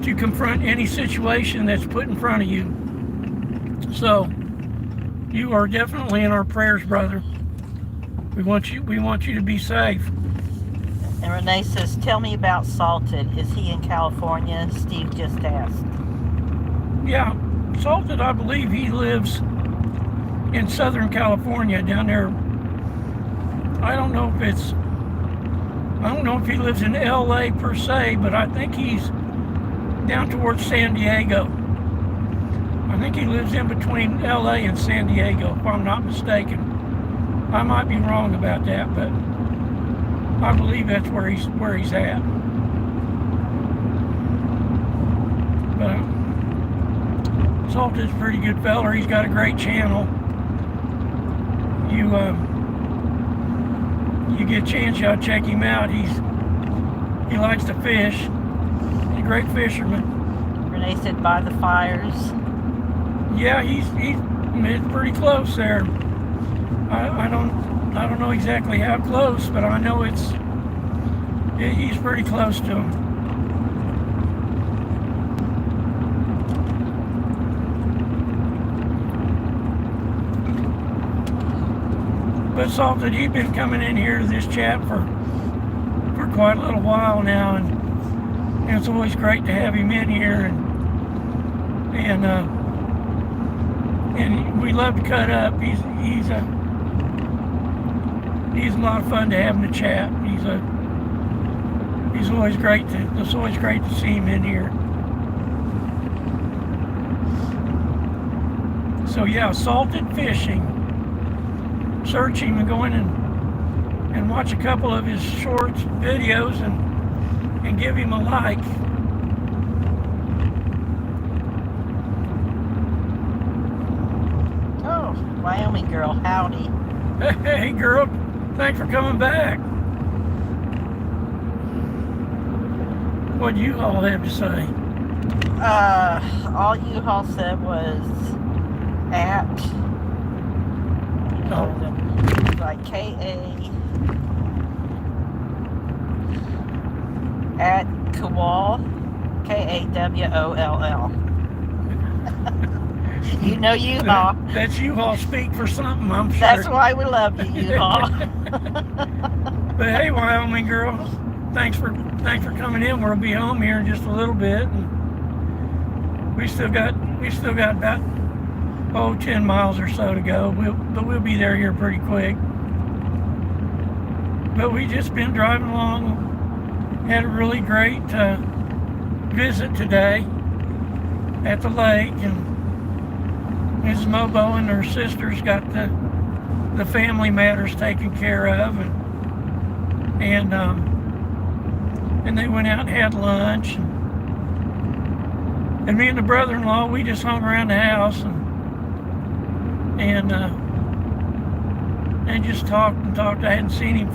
to confront any situation that's put in front of you. So you are definitely in our prayers, brother. We want you to be safe. And Renee says, tell me about Salted. Is he in California? Steve just asked. Yeah, Salted, I believe he lives in Southern California down there. I don't know if he lives in LA per se, but I think he's down towards San Diego. I think he lives in between LA and San Diego, if I'm not mistaken. I might be wrong about that, but I believe that's where he's at. But Salted's a pretty good feller. He's got a great channel. You get a chance, you ought to check him out. He likes to fish. He's a great fisherman. Renee said, by the fires. Yeah, he's pretty close there. I don't know exactly how close, but I know he's pretty close to him. But Salted, he's been coming in here to this chat for quite a little while now, and it's always great to have him in here, and we love to cut up. He's a lot of fun to have in the chat. It's always great to see him in here. So yeah, Salted Fishing. Search him and go in and watch a couple of his short videos and give him a like. Oh, Wyoming girl, howdy. Hey girl, thanks for coming back. What do you all have to say? All you all said was at like KA at Kawall, KAWOLL. You know U-Haul. That's U-Haul speak for something, I'm sure. That's why we love you, U-Haul. But hey, Wyoming girl, thanks for coming in. We'll be home here in just a little bit, and we still got about 10 miles or so to go. But we'll be there here pretty quick. But we just been driving along. Had a really great visit today at the lake, and Mrs. Mobo and her sisters got the family matters taken care of, and they went out and had lunch, and me and the brother-in-law, we just hung around the house and just talked. I hadn't seen him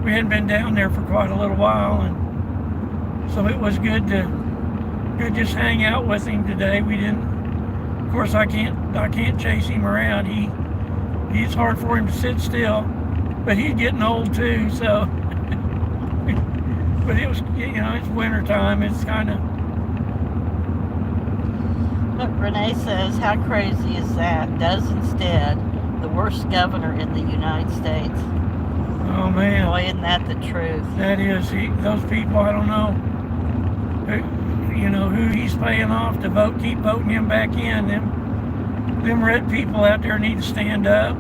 we hadn't been down there for quite a little while, and so it was good to just hang out with him today. We didn't, of course, I can't chase him around. It's hard for him to sit still, but he's getting old too, so. But it was, it's winter time. It's kind of. Look, Renee says, how crazy is that? Does instead the worst governor in the United States. Oh man. Boy, isn't that the truth? That is. Those people, I don't know. Who he's paying off to keep voting him back in. Them red people out there need to stand up,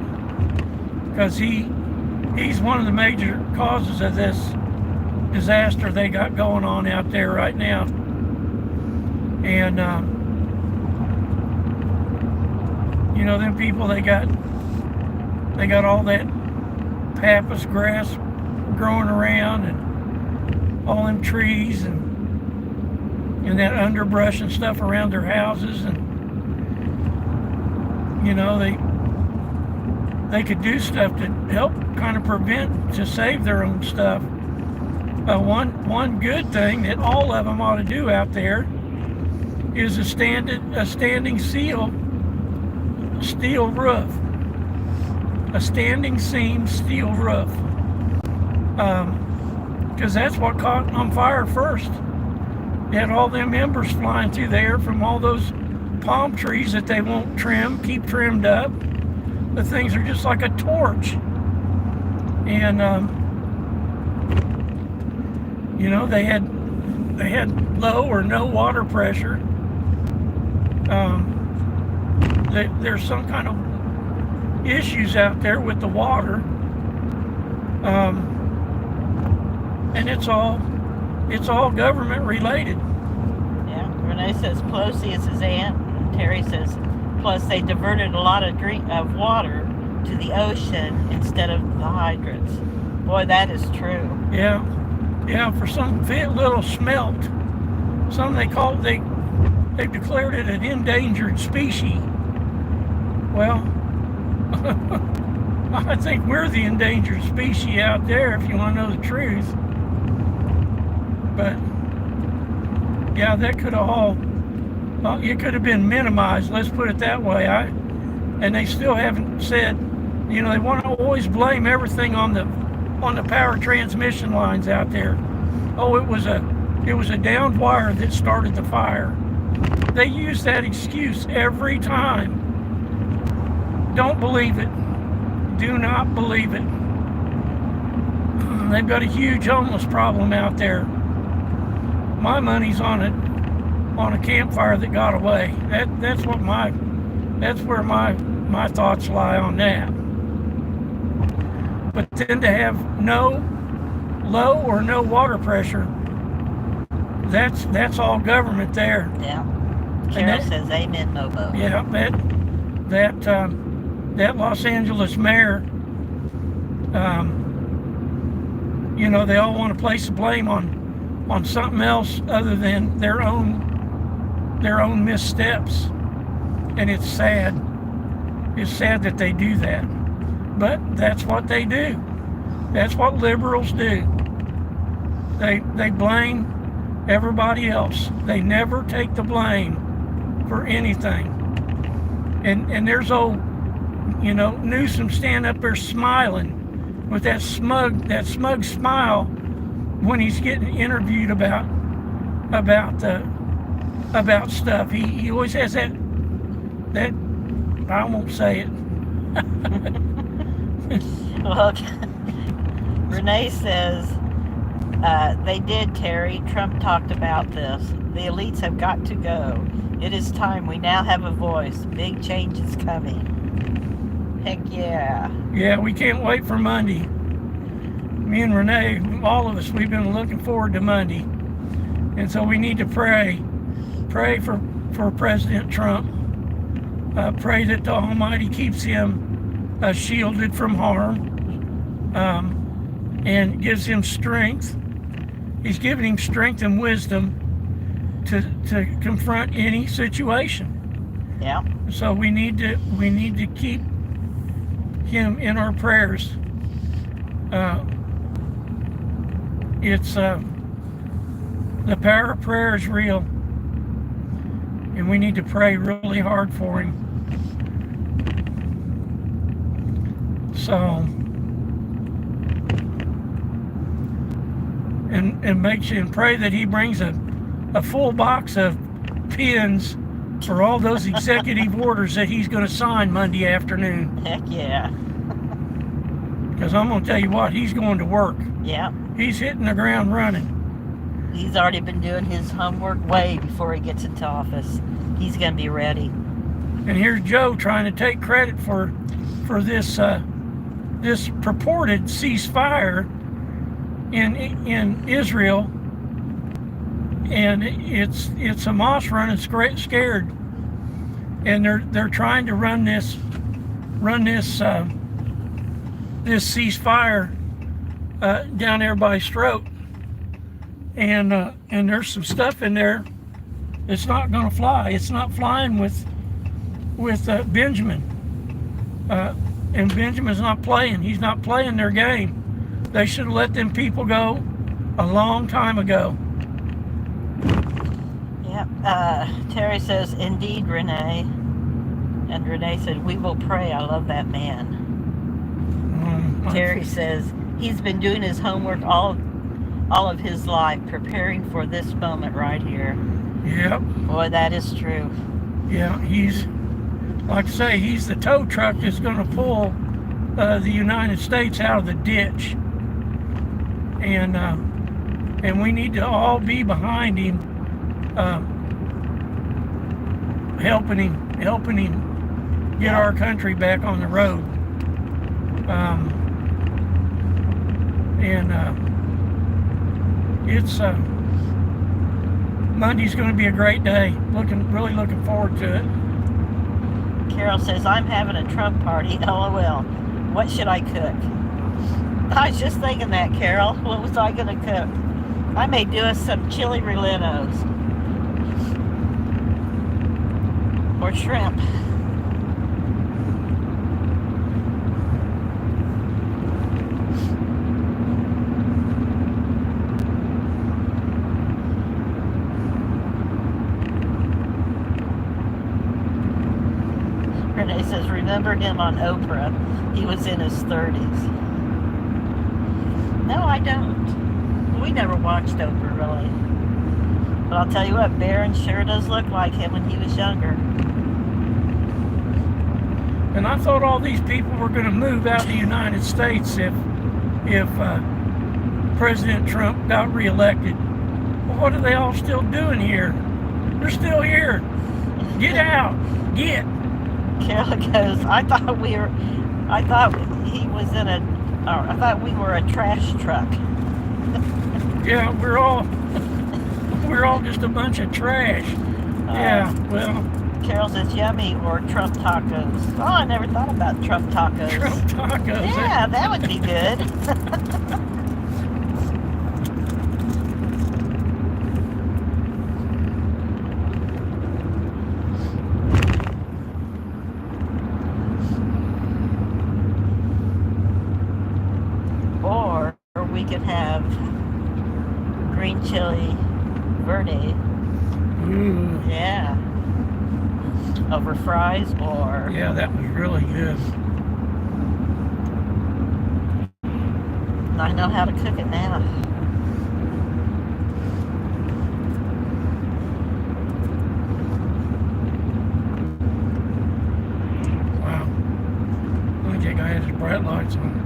because he's one of the major causes of this disaster they got going on out there right now. And them people, they got all that pampas grass growing around, and all them trees and that underbrush and stuff around their houses, and they could do stuff to help kind of to save their own stuff. One good thing that all of them ought to do out there is a standing steel roof, a standing seam steel roof, because that's what caught on fire first. had all them embers flying through the air from all those palm trees that they won't keep trimmed up. The things are just like a torch. And you know, they had low or no water pressure. There's some kind of issues out there with the water, and it's all government related. Yeah, Renee says Pelosi is his aunt. And Terry says, plus they diverted a lot of water to the ocean instead of the hydrants. Boy, that is true. Yeah, for some little smelt. Some they've declared it an endangered species. Well, I think we're the endangered species out there, if you want to know the truth. But yeah, that could have it could have been minimized. Let's put it that way. And they still haven't said. You know, they want to always blame everything on the power transmission lines out there. Oh, it was a downed wire that started the fire. They use that excuse every time. Don't believe it. Do not believe it. They've got a huge homeless problem out there. My money's on a campfire that got away. That's where my thoughts lie on that. But then to have no low or no water pressure, that's all government there. Yeah. Carol says amen, mobo. Yeah, that Los Angeles mayor, you know, they all want to place the blame on something else other than their own missteps. And it's sad. It's sad that they do that. But that's what they do. That's what liberals do. They blame everybody else. They never take the blame for anything. And there's old, you know, Newsom stand up there smiling with that smug smile when he's getting interviewed about stuff. He always has that I won't say it. Well, Renee says they did, Terry. Trump talked about this. The elites have got to go. It is time. We now have a voice. Big change is coming. Heck yeah. Yeah, we can't wait for Monday. Me and Renee, all of us, we've been looking forward to Monday. And so we need to pray. Pray for President Trump. Pray that the Almighty keeps him shielded from harm. And gives him strength. He's giving him strength and wisdom to confront any situation. Yeah. So we need to keep him in our prayers. It's the power of prayer is real, and we need to pray really hard for him. So. And pray that he brings a full box of pens for all those executive orders that he's going to sign Monday afternoon. Heck yeah. Because I'm going to tell you what, he's going to work. Yeah. He's hitting the ground running. He's already been doing his homework way before he gets into office. He's going to be ready. And here's Joe trying to take credit for this purported ceasefire in Israel, and it's Hamas running scared, and they're trying to run this ceasefire down everybody's throat, and there's some stuff in there that's not going to fly. It's not flying with Benjamin, and Benjamin's not playing. He's not playing their game. They should have let them people go a long time ago. Yep. Terry says, indeed, Renee. And Renee said, we will pray. I love that man. Terry says, he's been doing his homework all all of his life preparing for this moment right here. Yep. Boy, that is true. Yeah, he's, like I say, he's the tow truck that's going to pull the United States out of the ditch. And we need to all be behind him, helping him get our country back on the road. It's Monday's going to be a great day. Really looking forward to it. Carol says, I'm having a Trump party, LOL. What should I cook? I was just thinking that, Carol. What was I going to cook? I may do us some chili rellenos. Or shrimp. Renee says, remember him on Oprah. He was in his 30s. No, I don't. We never watched Oprah, really. But I'll tell you what, Barron sure does look like him when he was younger. And I thought all these people were going to move out of the United States if President Trump got reelected. Well, what are they all still doing here? They're still here. Get out. Get. Carol goes, I thought we were a trash truck. Yeah, we're all just a bunch of trash. Yeah, well. Carol says yummy or Trump tacos. Oh, I never thought about Trump tacos. Trump tacos. Yeah, that would be good. Or we could have green chili verde. Ooh. Yeah. Over fries or... Yeah, that was really good. I know how to cook it now. Wow. I think I had his bright lights on.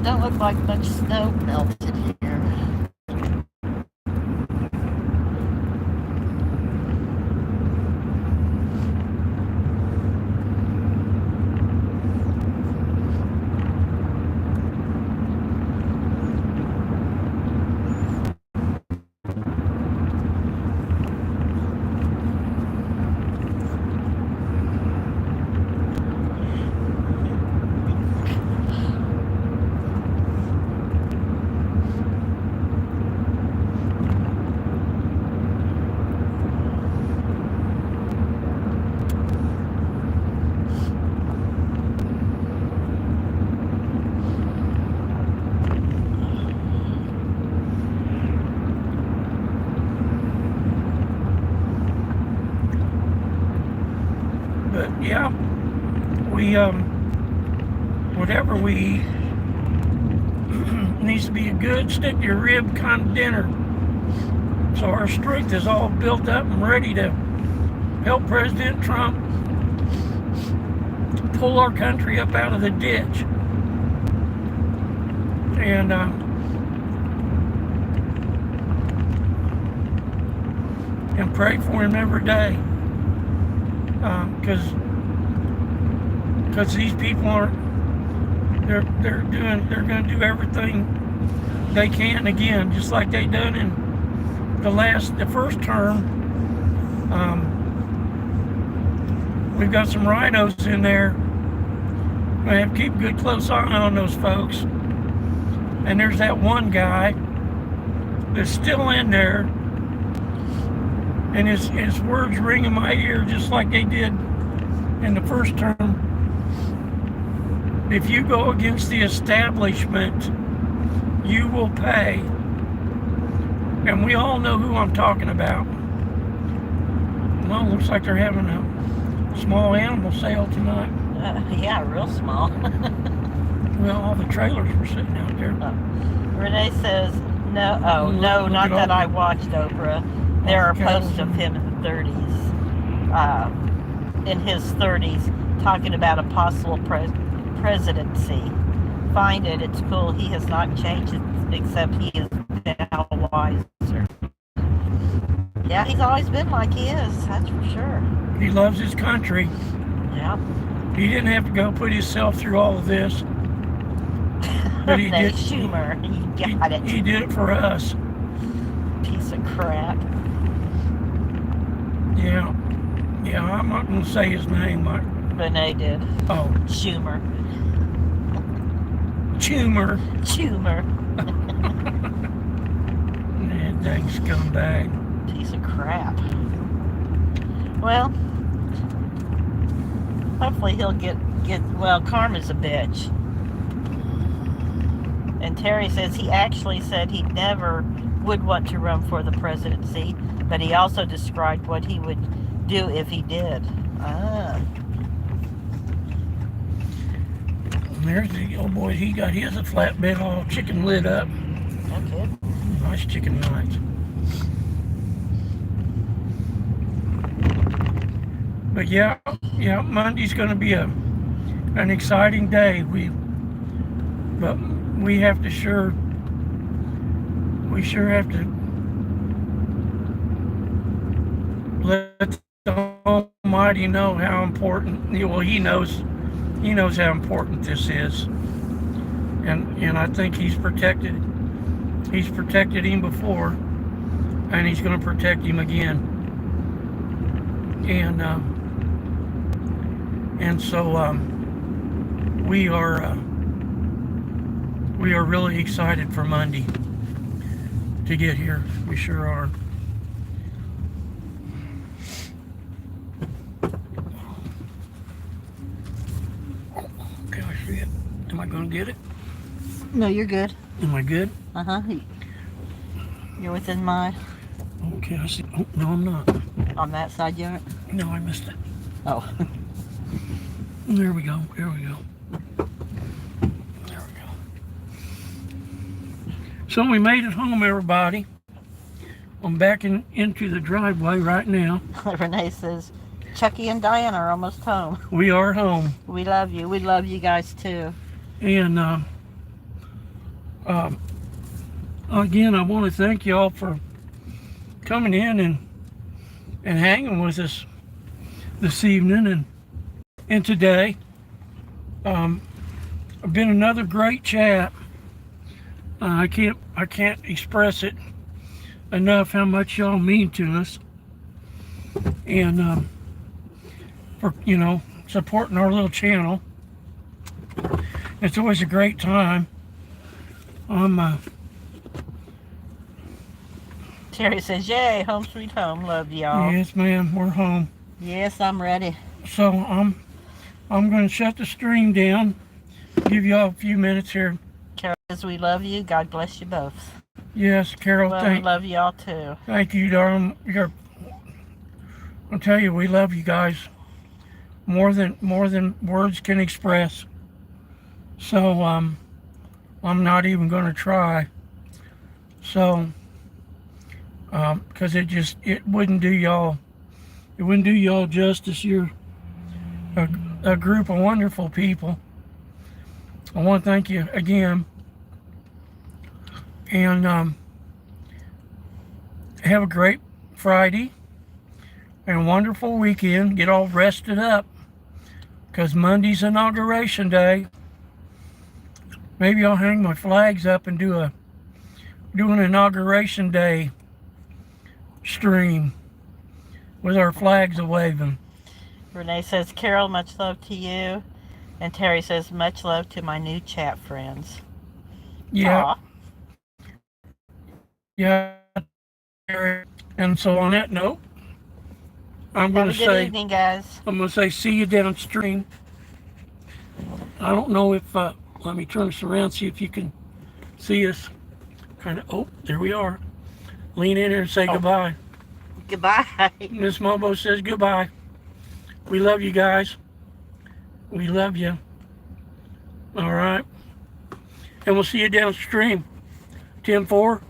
Don't look like much snow melted here. But yeah, we whatever we eat needs to be a good stick to your rib kind of dinner. So our strength is all built up and ready to help President Trump pull our country up out of the ditch. And pray for him every day. Because these people aren't, they're going to do everything they can again, just like they done in the first term. We've got some rhinos in there. We have to keep a good close eye on those folks. And there's that one guy that's still in there, and his words ring in my ear just like they did in the first term. If you go against the establishment, you will pay. And we all know who I'm talking about. Well, looks like they're having a small animal sale tonight. Yeah, real small. Well, all the trailers were sitting out there. Renee says, no, oh, no, Look not at that all I watched Oprah. There are the posts cows of and- him in the 30s, in his 30s, talking about a possible presidency. Find it, it's cool. He has not changed it, except he is now wiser. Yeah, he's always been like he is, that's for sure. He loves his country. Yeah. He didn't have to go put himself through all of this. But he did. Schumer, you got it. He did it for us. Piece of crap. Yeah. Yeah, I'm not going to say his name. Renee did. Oh, Schumer. Schumer. Schumer. That dang scumbag. Piece of crap. Well, hopefully he'll get well, karma's a bitch. And Terry says he actually said he never would want to run for the presidency, but he also described what he would do if he did. Ah. And there's the old boy. He got his a flatbed all chicken lit up. Okay. Nice chicken nuggets. But yeah, Monday's going to be an exciting day. But we have to we sure have to let the Almighty know how important. Well, He knows how important this is, and I think He's protected him before, and He's going to protect him again. And so we are really excited for Monday to get here. We sure are. Okay, I forget. Am I going to get it? No, you're good. Am I good? Uh-huh. You're within my... Okay, I see. Oh, no, I'm not. On that side, you aren't? No, I missed it. Oh. There we go. There we go. There we go. So we made it home, everybody. I'm backing into the driveway right now. Renee says, Chucky and Diana are almost home. We are home. We love you. We love you guys, too. And again, I want to thank y'all for coming in and hanging with us this evening and today. Been another great chat. I can't express it enough how much y'all mean to us, and for supporting our little channel. It's always a great time. Terry says, yay, home sweet home. Love y'all. Yes, ma'am, we're home. Yes, I'm ready. So I'm going to shut the stream down. Give y'all a few minutes here. Carol says, we love you. God bless you both. Yes, Carol. Well, we love y'all too. Thank you, darling. I'll tell you, we love you guys more than words can express. So I'm not even going to try. So because it wouldn't do y'all justice. You're a group of wonderful people. I want to thank you again, and have a great Friday and a wonderful weekend. Get all rested up, because Monday's Inauguration Day. Maybe I'll hang my flags up and do an Inauguration Day stream with our flags a-waving. Renee says, Carol, much love to you. And Terry says, much love to my new chat friends. Yeah. Aww. Yeah. And so on that note, I'm going to Have a good say, evening, guys. I'm going to say, see you downstream. I don't know if, let me turn this around, see if you can see us. Kind of, oh, there we are. Lean in here and say goodbye. Goodbye. Miss Mobo says goodbye. We love you guys. We love you. All right. And we'll see you downstream. 10-4.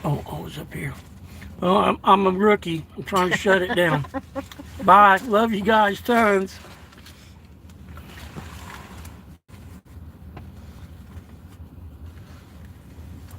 Oh, it's up here. Oh, I'm a rookie. I'm trying to shut it down. Bye. Love you guys tons.